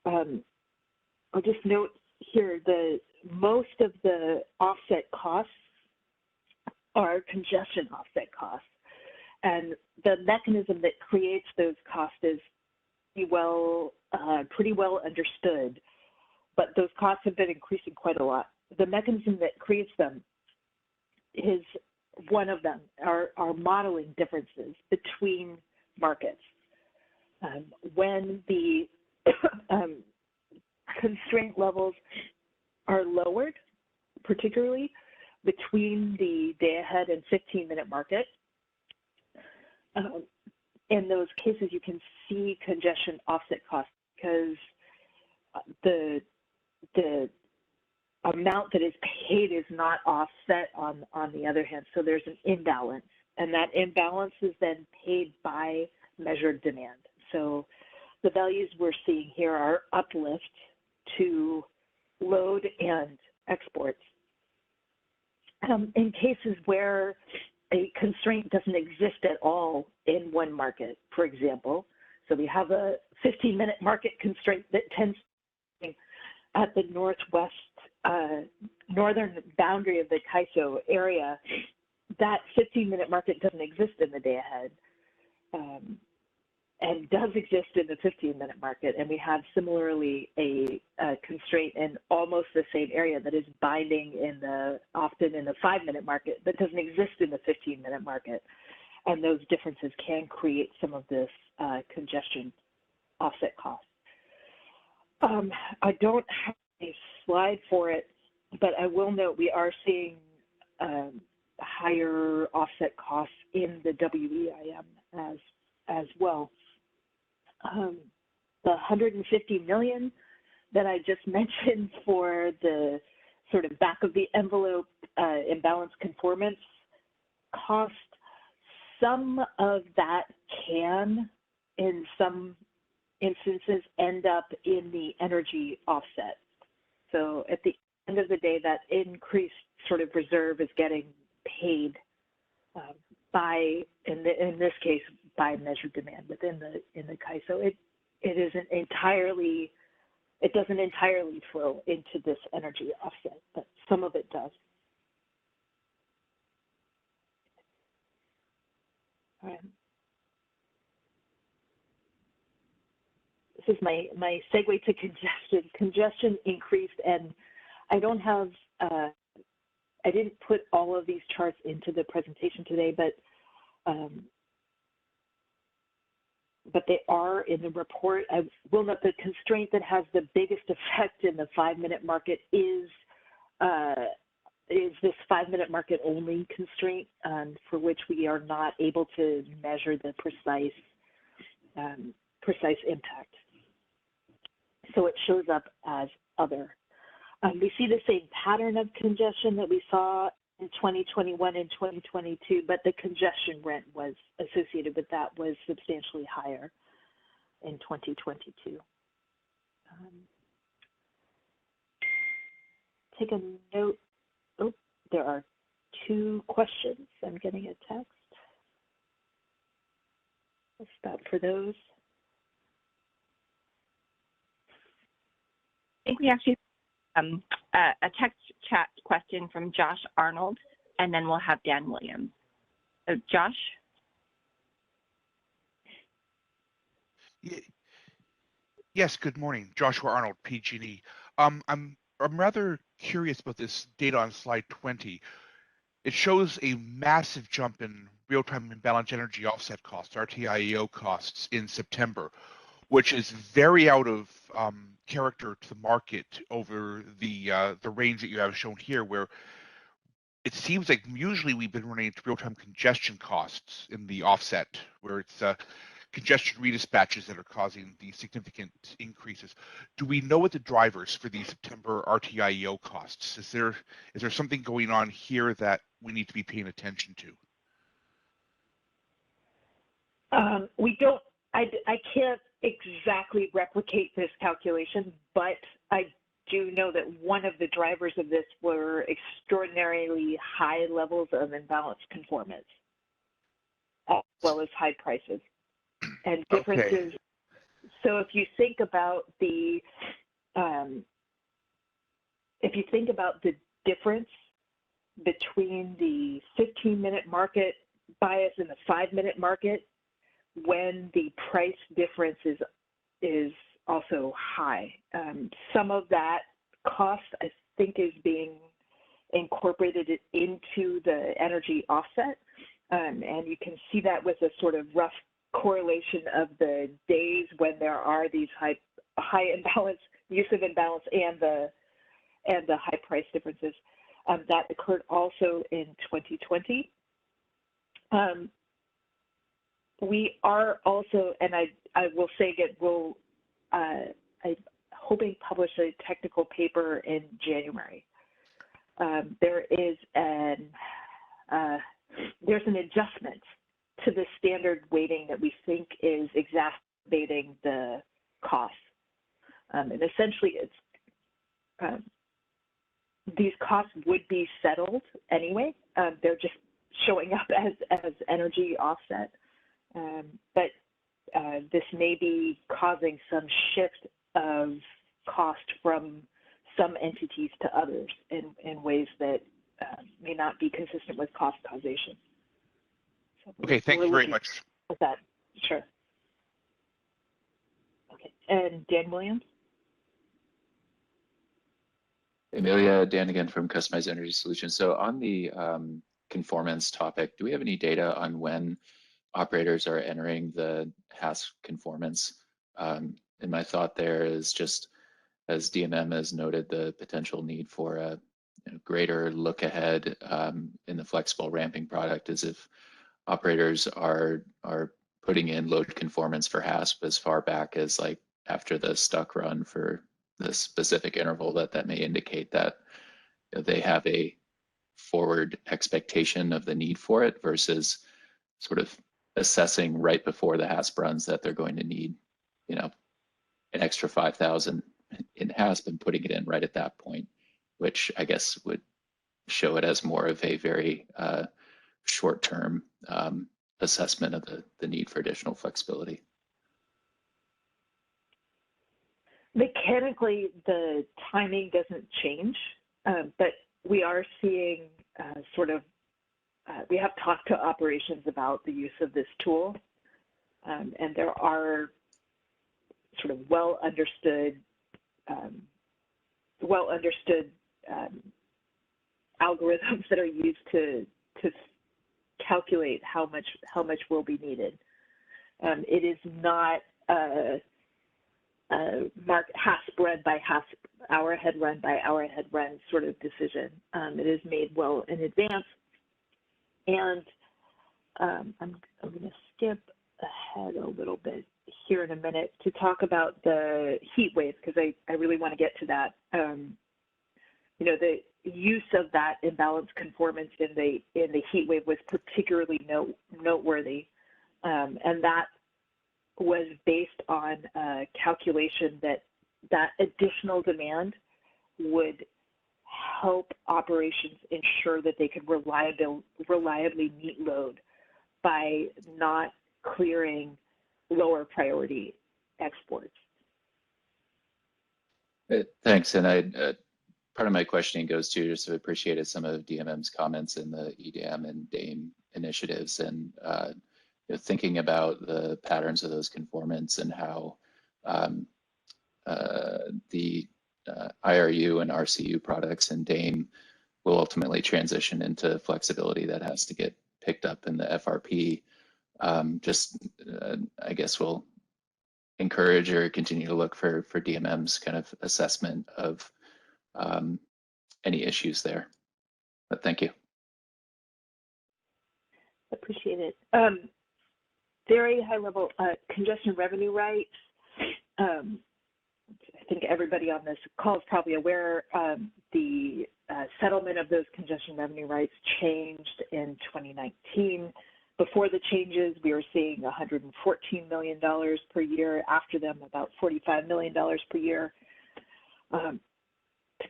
I'll just note here most of the offset costs are congestion offset costs, and the mechanism that creates those costs is pretty well understood, but those costs have been increasing quite a lot. The mechanism that creates them is one of them, are modeling differences between markets. When the constraint levels are lowered, particularly between the day-ahead and 15-minute market, in those cases you can see congestion offset costs because the amount that is paid is not offset on the other hand, so there's an imbalance, and that imbalance is then paid by measured demand. So the values we're seeing here are uplift to load and exports. In cases where a constraint doesn't exist at all in one market, for example, so we have a 15-minute market constraint that tends to be at the northwest, northern boundary of the CAISO area, that 15-minute market doesn't exist in the day ahead. And does exist in the 15-minute market, and we have similarly a constraint in almost the same area that is binding often in the 5-minute market, but doesn't exist in the 15-minute market, and those differences can create some of this congestion offset cost. I don't have a slide for it, but I will note we are seeing higher offset costs in the WEIM as well. The $150 million that I just mentioned for the sort of back of the envelope imbalance conformance cost, some of that can, in some instances, end up in the energy offset. So at the end of the day, that increased sort of reserve is getting paid by, in this case, by measured demand within the CAISO. It doesn't entirely flow into this energy offset, but some of it does. This is my segue to congestion. Congestion increased, and I don't have, I didn't put all of these charts into the presentation today, but they are in the report. I will note the constraint that has the biggest effect in the 5-minute market is this 5-minute market only constraint, for which we are not able to measure the precise impact. So it shows up as other. We see the same pattern of congestion that we saw in 2021 and 2022, but the congestion rent was associated with that was substantially higher in 2022. Take a note. Oh, there are 2 questions. I'm getting a text. I'll stop for those. I think we actually a text chat question from Josh Arnold, and then we'll have Dan Williams. So Josh? Yes, good morning. Joshua Arnold, PG&E. I'm rather curious about this data on slide 20. It shows a massive jump in real-time imbalance energy offset costs, RTIEO costs, in September, which is very out of character to the market over the range that you have shown here, where it seems like usually we've been running into real-time congestion costs in the offset, where it's congestion redispatches that are causing the significant increases. Do we know what the drivers for the September RTIEO costs? Is there something going on here that we need to be paying attention to? We don't, I can't exactly replicate this calculation, but I do know that one of the drivers of this were extraordinarily high levels of imbalance conformance, as well as high prices and differences. Okay. So if you think about the difference between the 15-minute market bias and the 5-minute market, when the price difference is also high. Some of that cost, I think, is being incorporated into the energy offset, and you can see that with a sort of rough correlation of the days when there are these high imbalance, use of imbalance, and the high price differences. That occurred also in 2020. We are also, and I will say that I'm hoping publish a technical paper in January. There's an adjustment to the standard weighting that we think is exacerbating the costs. And essentially, these costs would be settled anyway. They're just showing up as energy offset. But this may be causing some shift of cost from some entities to others in ways that may not be consistent with cost causation. So okay, thank you very much. With that, sure. Okay, and Dan Williams? Amelia, Dan again from Customized Energy Solutions. So on the conformance topic, do we have any data on when operators are entering the HASP conformance? And my thought there is just, as DMM has noted, the potential need for a greater look ahead in the flexible ramping product is if operators are putting in load conformance for HASP as far back as like after the stuck run for the specific interval, that may indicate that they have a forward expectation of the need for it versus sort of assessing right before the HASP runs that they're going to need, an extra 5,000 in HASP and putting it in right at that point, which I guess would show it as more of a very short-term assessment of the need for additional flexibility. Mechanically, the timing doesn't change, but we are seeing we have talked to operations about the use of this tool, and there are sort of well understood algorithms that are used to calculate how much will be needed. It is not HASP run by HASP, hour-ahead run by hour-ahead run sort of decision. It is made well in advance. And I'm going to skip ahead a little bit here in a minute to talk about the heat wave, because I really want to get to that. The use of that imbalance conformance in the heat wave was particularly noteworthy, and that was based on a calculation that additional demand would help operations ensure that they could reliably meet load by not clearing lower priority exports. Thanks. And part of my questioning goes to just appreciated some of DMM's comments in the EDAM and DAME initiatives, and thinking about the patterns of those conformants and how the IRU and RCU products in DAME will ultimately transition into flexibility that has to get picked up in the FRP. I guess we'll encourage or continue to look for DMM's kind of assessment of any issues there. But thank you. Appreciate it. Very high level congestion revenue rights. I think everybody on this call is probably aware the settlement of those congestion revenue rights changed in 2019. Before the changes, we were seeing $114 million per year. After them, about $45 million per year. To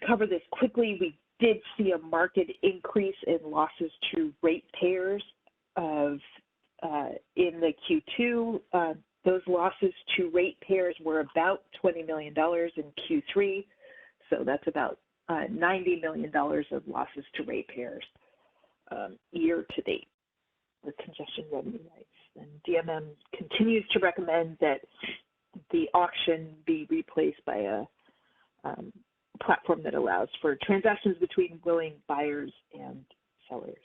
cover this quickly, we did see a marked increase in losses to ratepayers of in the Q2. Those losses to ratepayers were about $20 million in Q3, so that's about $90 million of losses to ratepayers year to date with congestion revenue rights. And DMM continues to recommend that the auction be replaced by a platform that allows for transactions between willing buyers and sellers.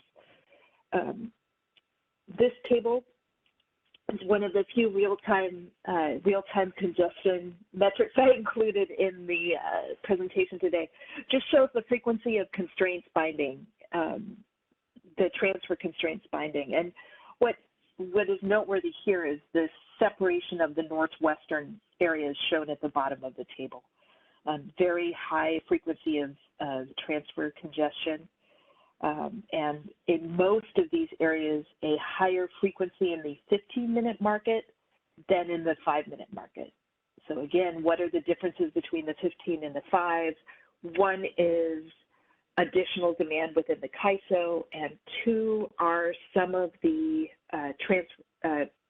This table is one of the few real-time congestion metrics I included in the presentation today. Just shows the frequency of constraints binding, the transfer constraints binding. And what is noteworthy here is the separation of the northwestern areas shown at the bottom of the table. Very high frequency of transfer congestion. And in most of these areas, a higher frequency in the 15-minute market than in the 5-minute market. So again, what are the differences between the 15 and the 5? One is additional demand within the CAISO, and two are some of the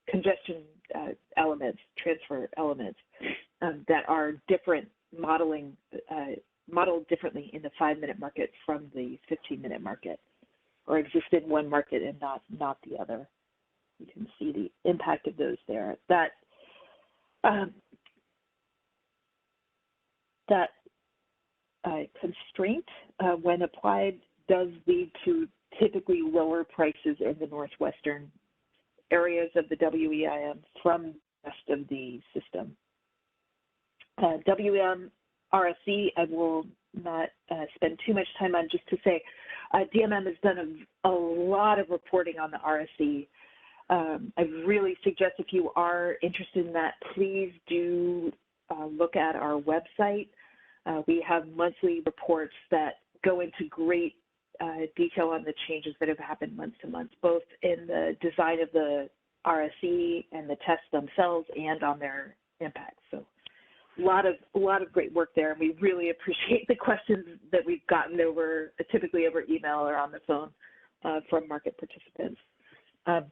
congestion elements, transfer elements that are different, modeled differently in the 5-minute market from the 15-minute market, or exist in one market and not the other. You can see the impact of those there. That constraint, when applied, does lead to typically lower prices in the northwestern areas of the WEIM from the rest of the system. WEIM RSE, I will not spend too much time on, just to say DMM has done a lot of reporting on the RSE. I really suggest, if you are interested in that, please do look at our website. We have monthly reports that go into great detail on the changes that have happened month to month, both in the design of the RSE and the tests themselves and on their impact. So a lot of great work there, and we really appreciate the questions that we've gotten typically over email or on the phone from market participants.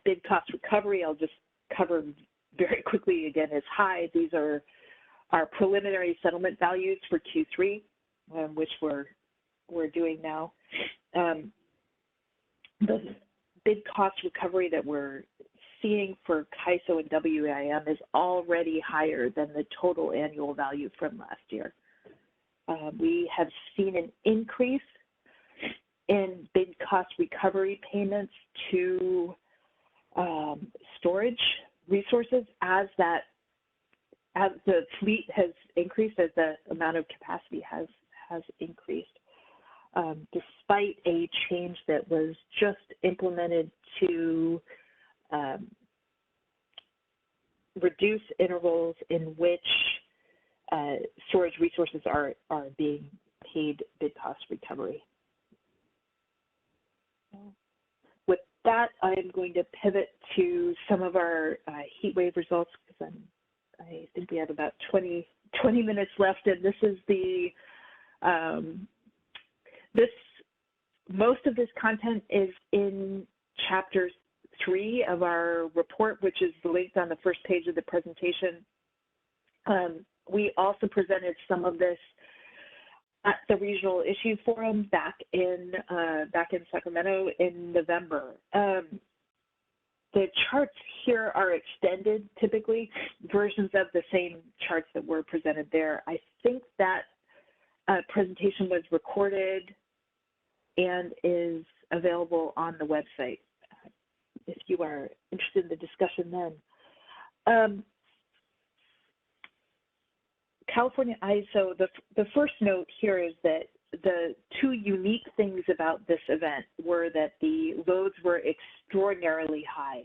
Bid cost recovery, I'll just cover very quickly again, is high. These are our preliminary settlement values for Q3, which we're doing now. The bid cost recovery that we're seeing for CAISO and WEIM is already higher than the total annual value from last year. We have seen an increase in bid cost recovery payments to storage resources as the fleet has increased, as the amount of capacity has increased. Despite a change that was just implemented to reduce intervals in which storage resources are being paid bid cost recovery. With that, I am going to pivot to some of our heat wave results, because I think we have about 20 minutes left, and this is the most of this content is in chapter 3 of our report, which is linked on the first page of the presentation. We also presented some of this at the Regional Issue Forum back in Sacramento in November. The charts here are extended, typically, versions of the same charts that were presented there. I think that presentation was recorded and is available on the website if you are interested in the discussion then. California ISO, the first note here is that the 2 unique things about this event were that the loads were extraordinarily high.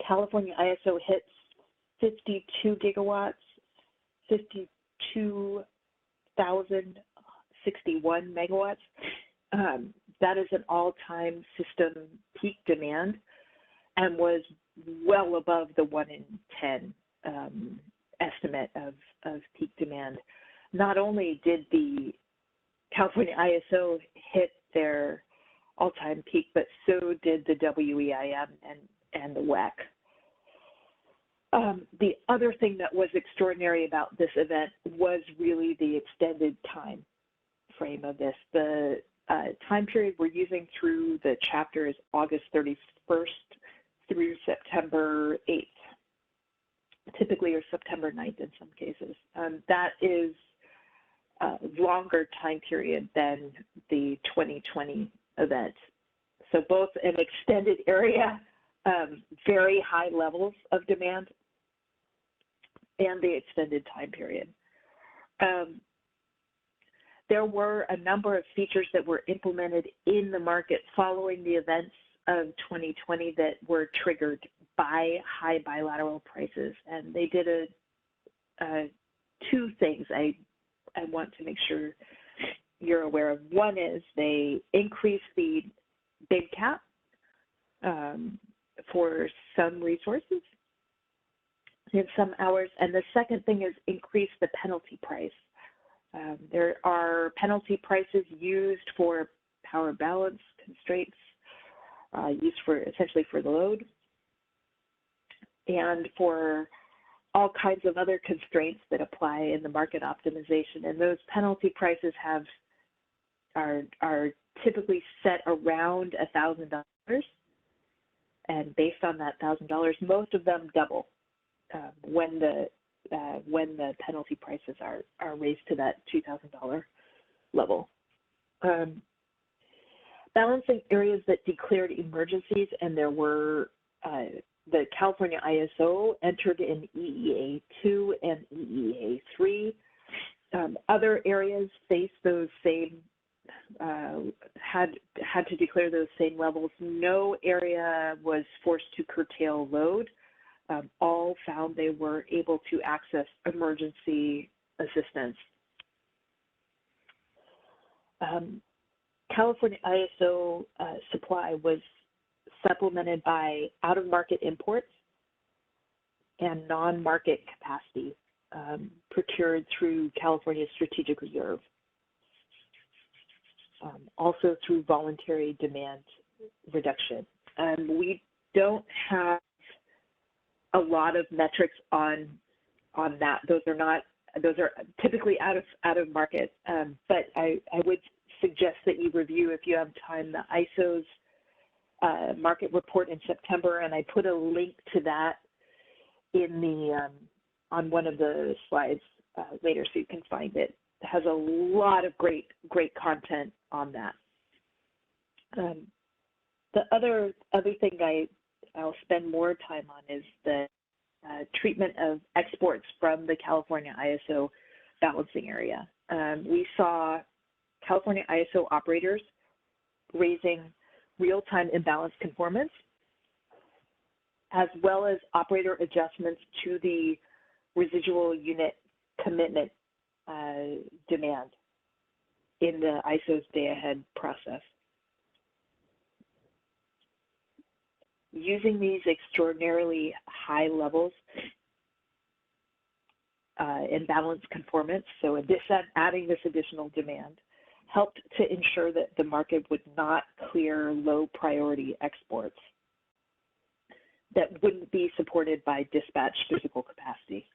California ISO hits 52 gigawatts, 52,061 megawatts. That is an all-time system peak demand and was well above the 1 in 10 estimate of peak demand. Not only did the California ISO hit their all-time peak, but so did the WEIM and the WEC. The other thing that was extraordinary about this event was really the extended time frame of this. The time period we're using through the chapter is August 31st through September 8th, typically, or September 9th in some cases. That is a longer time period than the 2020 event. So both an extended area, very high levels of demand, and the extended time period. There were a number of features that were implemented in the market following the events of 2020 that were triggered by high bilateral prices, and they did 2 things I want to make sure you're aware of. One is they increased the bid cap for some resources in some hours, and the second thing is increase the penalty price. There are penalty prices used for power balance constraints, used for essentially for the load, and for all kinds of other constraints that apply in the market optimization. And those penalty prices are typically set around $1,000, and based on that $1,000, most of them double when the penalty prices are raised to that $2,000 level. Balancing areas that declared emergencies, and there were the California ISO entered in EEA2 and EEA3. Other areas faced those same, had to declare those same levels. No area was forced to curtail load. All found they were able to access emergency assistance. California ISO supply was supplemented by out-of-market imports and non-market capacity procured through California's strategic reserve. Also through voluntary demand reduction. We don't have a lot of metrics on that. Those are typically out of market. But I would suggest that you review, if you have time, the ISO's market report in September, and I put a link to that in the on one of the slides later, so you can find it. It has a lot of great content on that. The other thing I'll spend more time on is the treatment of exports from the California ISO balancing area. We saw California ISO operators raising real-time imbalance conformance, as well as operator adjustments to the residual unit commitment demand in the ISO's day-ahead process. Using these extraordinarily high levels in balance conformance, so adding this additional demand, helped to ensure that the market would not clear low priority exports that wouldn't be supported by dispatch physical capacity.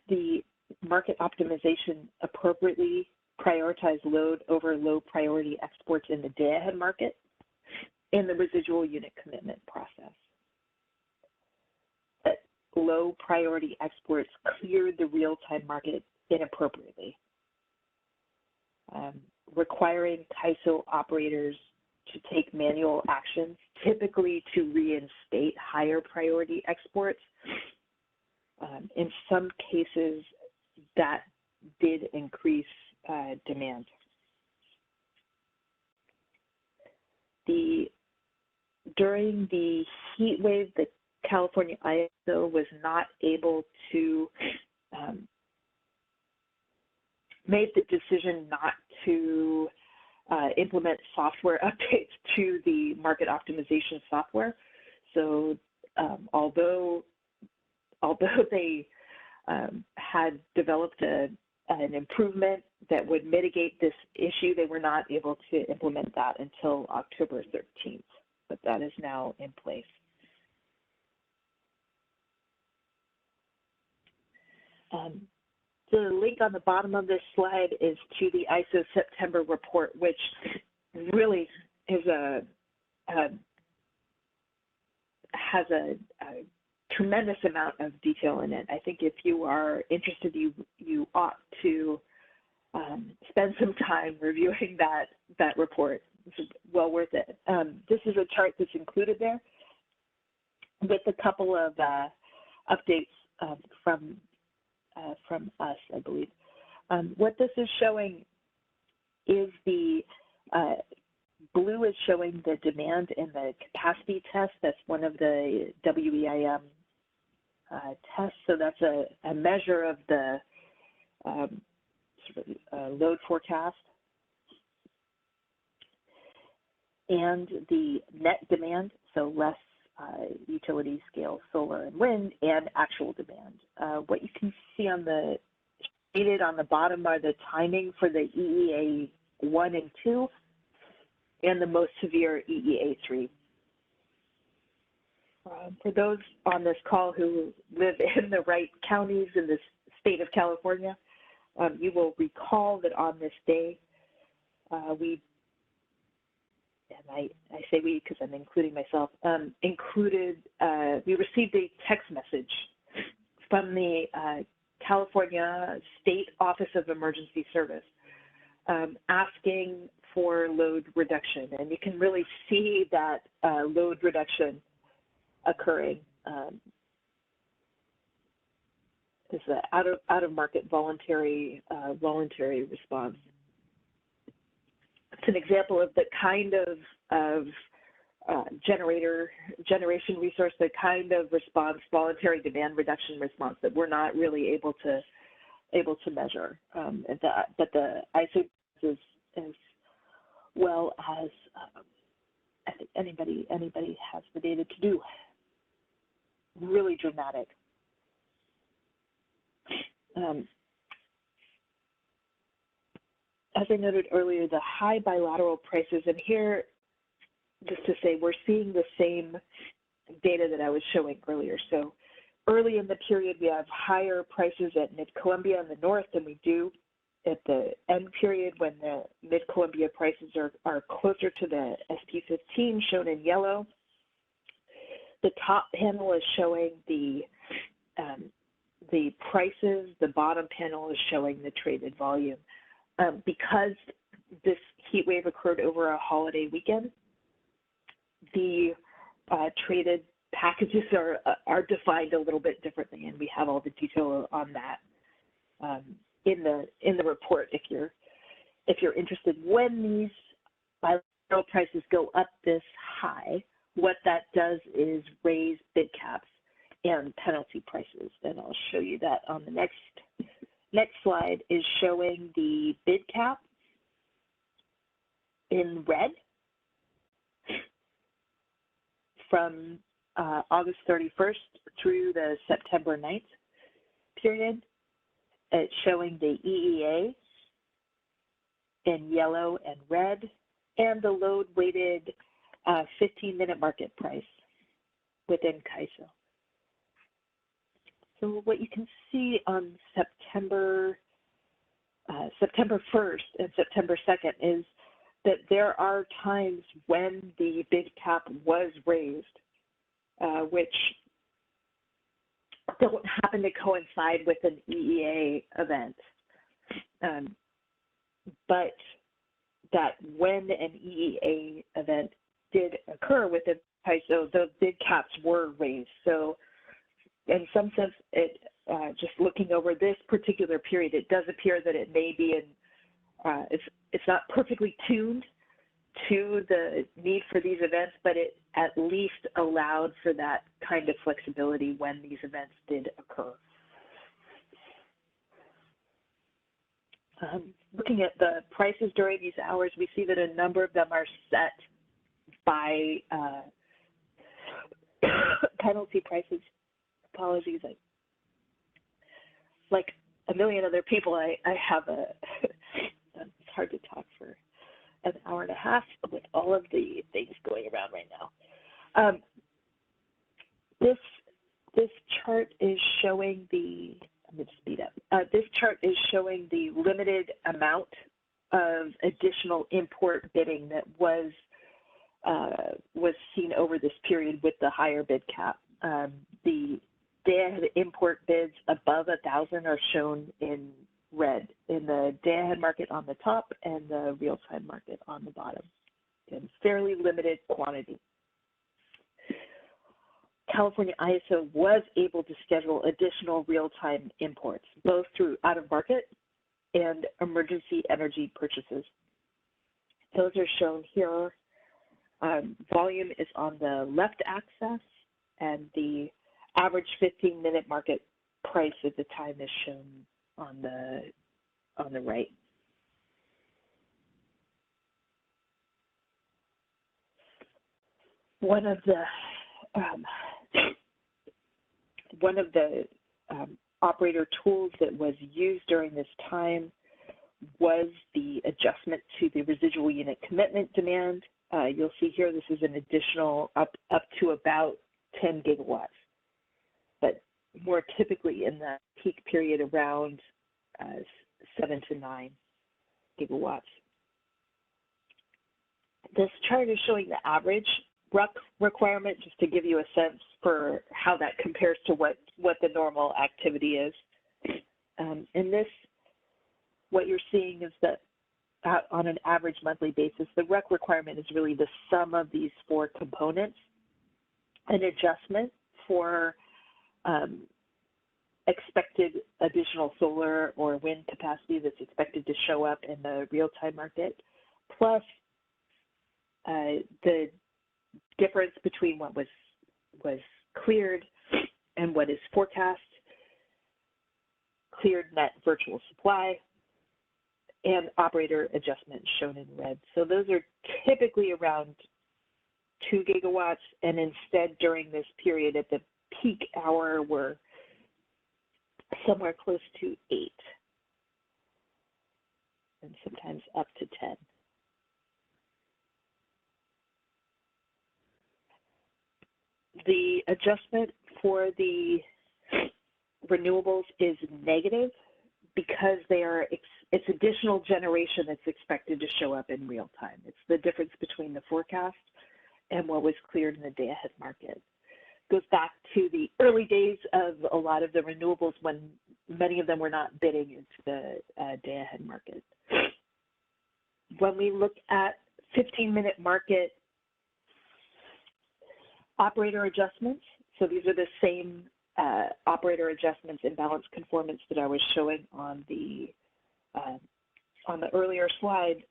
The market optimization appropriately prioritized load over low priority exports in the day-ahead market in the residual unit commitment process. That low priority exports cleared the real-time market inappropriately, requiring CAISO operators to take manual actions, typically to reinstate higher priority exports. In some cases, that did increase demand. During the heat wave, the California ISO was not able to make the decision not to implement software updates to the market optimization software. So although they had developed an improvement that would mitigate this issue, they were not able to implement that until October 13th, but that is now in place. The link on the bottom of this slide is to the ISO September report, which really is has a tremendous amount of detail in it. I think if you are interested, you ought to spend some time reviewing that report. It's well worth it. This is a chart that's included there with a couple of updates from us, I believe. What this is showing is the blue is showing the demand in the capacity test. That's one of the WEIM tests. So that's a measure of the load forecast. And the net demand, so less utility scale solar and wind, and actual demand. What you can see on the shaded on the bottom are the timing for the EEA 1 and 2 and the most severe EEA 3. For those on this call who live in the right counties in the state of California, you will recall that on this day, we, and I say we because I'm including myself, we received a text message from the California State Office of Emergency Service asking for load reduction. And you can really see that load reduction occurring. It's an out of market voluntary response. It's an example of the kind of generation resource, the kind of response, voluntary demand reduction response that we're not really able to measure. But the ISO is as well as I think anybody has the data to do. Really dramatic. As I noted earlier, the high bilateral prices, and here, just to say, we're seeing the same data that I was showing earlier. So early in the period, we have higher prices at Mid-Columbia in the north than we do at the end period when the Mid-Columbia prices are closer to the SP15 shown in yellow. The top panel is showing the prices. The bottom panel is showing the traded volume. Because this heat wave occurred over a holiday weekend, the traded packages are defined a little bit differently, and we have all the detail on that in the report. If you're interested, when these bilateral prices go up this high, what that does is raise bid caps and penalty prices, and I'll show you that on the next slide. Is showing the bid cap in red from August 31st through the September 9th period. it's showing the EEA in yellow and red, and the load-weighted 15-minute market price within CAISO. So what you can see on September 1st and September 2nd is that there are times when the bid cap was raised, which don't happen to coincide with an EEA event. But that when an EEA event did occur within CAISO, the bid caps were raised. So in some sense, just looking over this particular period, it does appear that it may be it's not perfectly tuned to the need for these events, but it at least allowed for that kind of flexibility when these events did occur. Looking at the prices during these hours, we see that a number of them are set by penalty prices. Apologies, like a million other people, I have it's hard to talk for an hour and a half with all of the things going around right now. This chart is showing the, I'm going to speed up. This chart is showing the limited amount of additional import bidding that was seen over this period with the higher bid cap. The day-ahead import bids above 1,000 are shown in red in the day-ahead market on the top and the real-time market on the bottom in fairly limited quantity. California ISO was able to schedule additional real-time imports, both through out-of-market and emergency energy purchases. Those are shown here. Volume is on the left axis, and the average 15-minute market price at the time is shown on the right. One of the operator tools that was used during this time was the adjustment to the residual unit commitment demand. You'll see here this is an additional up to about 10 gigawatts, but more typically in the peak period around 7 to 9 gigawatts. This chart is showing the average RUC requirement, just to give you a sense for how that compares to what the normal activity is. In this, what you're seeing is that on an average monthly basis, the RUC requirement is really the sum of these four components. An adjustment for expected additional solar or wind capacity that's expected to show up in the real-time market, plus the difference between what was cleared and what is forecast, cleared net virtual supply, and operator adjustments shown in red. So those are typically around 2 gigawatts, and instead during this period at the peak hour we're somewhere close to 8, and sometimes up to 10. The adjustment for the renewables is negative because it's additional generation that's expected to show up in real time. It's the difference between the forecast and what was cleared in the day-ahead market. It goes back to the early days of a lot of the renewables when many of them were not bidding into the day-ahead market. When we look at 15-minute market operator adjustments, so these are the same operator adjustments in balance conformance that I was showing on the earlier slide.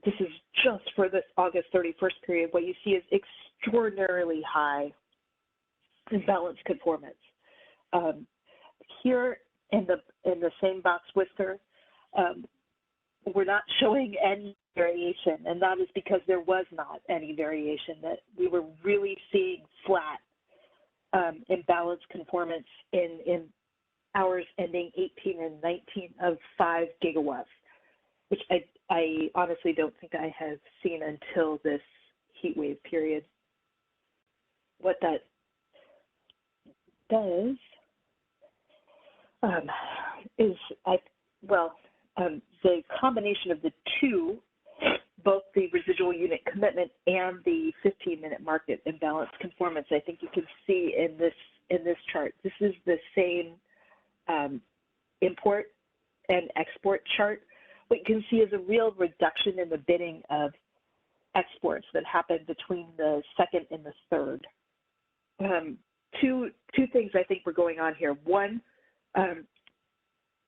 This is just for this August 31st period. What you see is extraordinarily high imbalance conformance. Here in the same box whisker, we're not showing any variation, and that is because there was not any variation. That we were really seeing flat imbalance conformance in hours ending 18 and 19 of 5 gigawatts, which I honestly don't think I have seen until this heat wave period. What that does is, the combination of the two, both the residual unit commitment and the 15-minute market imbalance conformance, I think you can see in this chart. This is the same import and export chart. What you can see is a real reduction in the bidding of exports that happened between the second and the third. Two things I think were going on here. One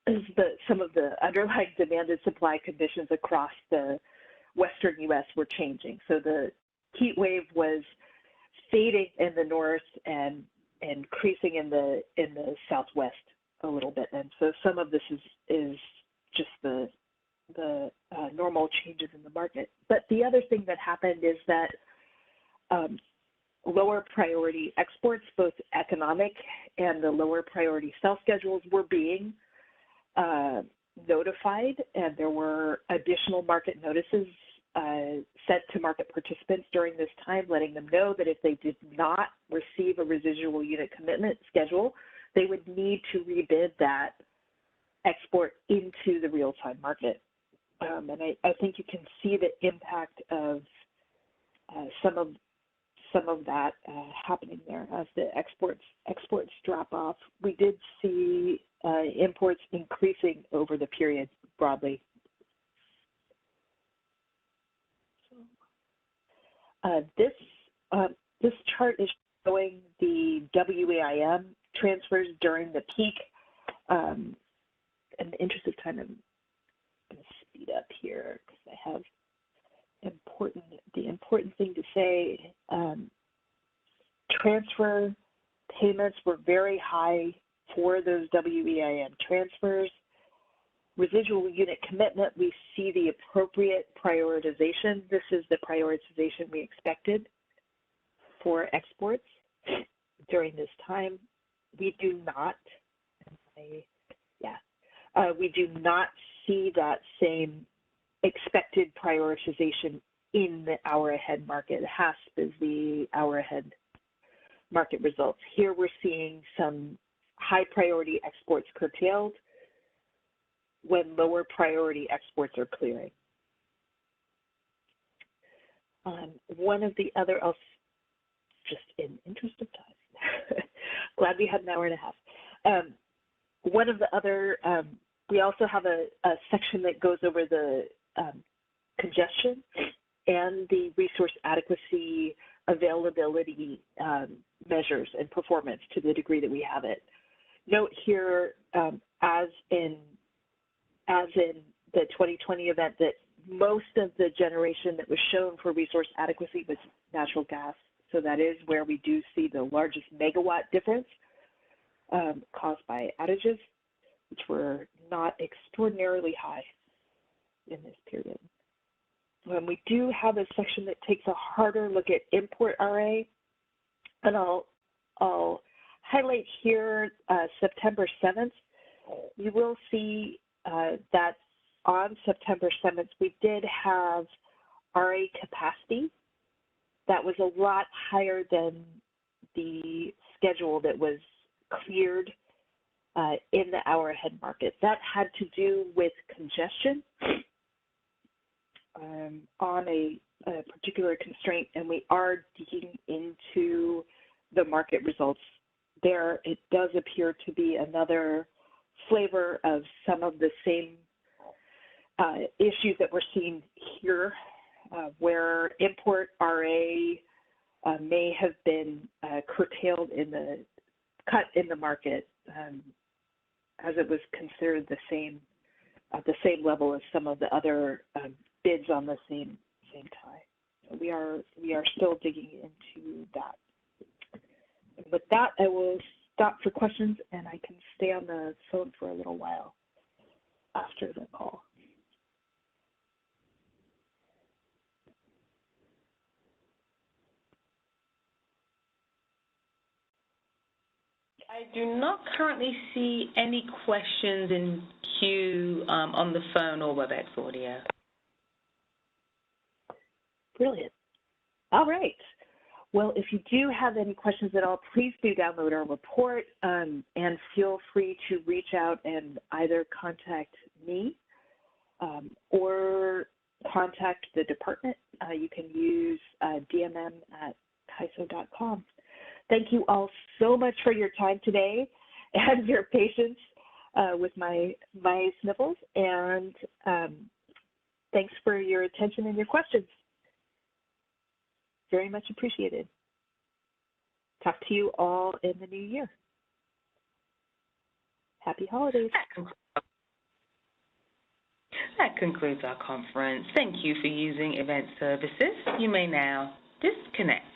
is some of the underlying demand and supply conditions across the Western U.S. were changing. So the heat wave was fading in the north and increasing in the southwest a little bit, and so some of this is just the normal changes in the market. But the other thing that happened is that lower priority exports, both economic and the lower priority sell schedules, were being notified, and there were additional market notices sent to market participants during this time, letting them know that if they did not receive a residual unit commitment schedule, they would need to rebid that export into the real-time market. And I think you can see the impact of some of that happening there as the exports drop off. We did see imports increasing over the period broadly. This chart is showing the WEIM transfers during the peak. In the interest of time, I'm going to speed up here because I have the important thing to say. Transfer payments were very high for those WEIM transfers. Residual unit commitment, we see the appropriate prioritization. This is the prioritization we expected for exports during this time. We do not, we do not see that same expected prioritization in the hour-ahead market. HASP is the hour-ahead market results. Here we're seeing some high-priority exports curtailed when lower priority exports are clearing. One of the other, just in interest of time, glad we had an hour and a half. One of the other, we also have a section that goes over the congestion and the resource adequacy availability measures and performance to the degree that we have it. Note here, as in the 2020 event, that most of the generation that was shown for resource adequacy was natural gas. So that is where we do see the largest megawatt difference caused by outages, which were not extraordinarily high in this period. We do have a section that takes a harder look at import RA, and I'll highlight here September 7th. You will see that on September 7th, we did have RA capacity that was a lot higher than the schedule that was cleared in the hour-ahead market. That had to do with congestion on a particular constraint, and we are digging into the market results there. It does appear to be another flavor of some of the same issues that we're seeing here, where import RA may have been curtailed cut in the market, as it was considered at the same level as some of the other bids on the same tie. So we are still digging into that. And with that, I will stop for questions, and I can stay on the phone for a little while after the call. I do not currently see any questions in queue on the phone or WebEx audio. Brilliant. All right. Well, if you do have any questions at all, please do download our report and feel free to reach out and either contact me or contact the department. You can use dmm@CAISO.com. Thank you all so much for your time today and your patience with my sniffles, and thanks for your attention and your questions. Very much appreciated. Talk to you all in the new year. Happy holidays. That concludes our conference. Thank you for using Event Services. You may now disconnect.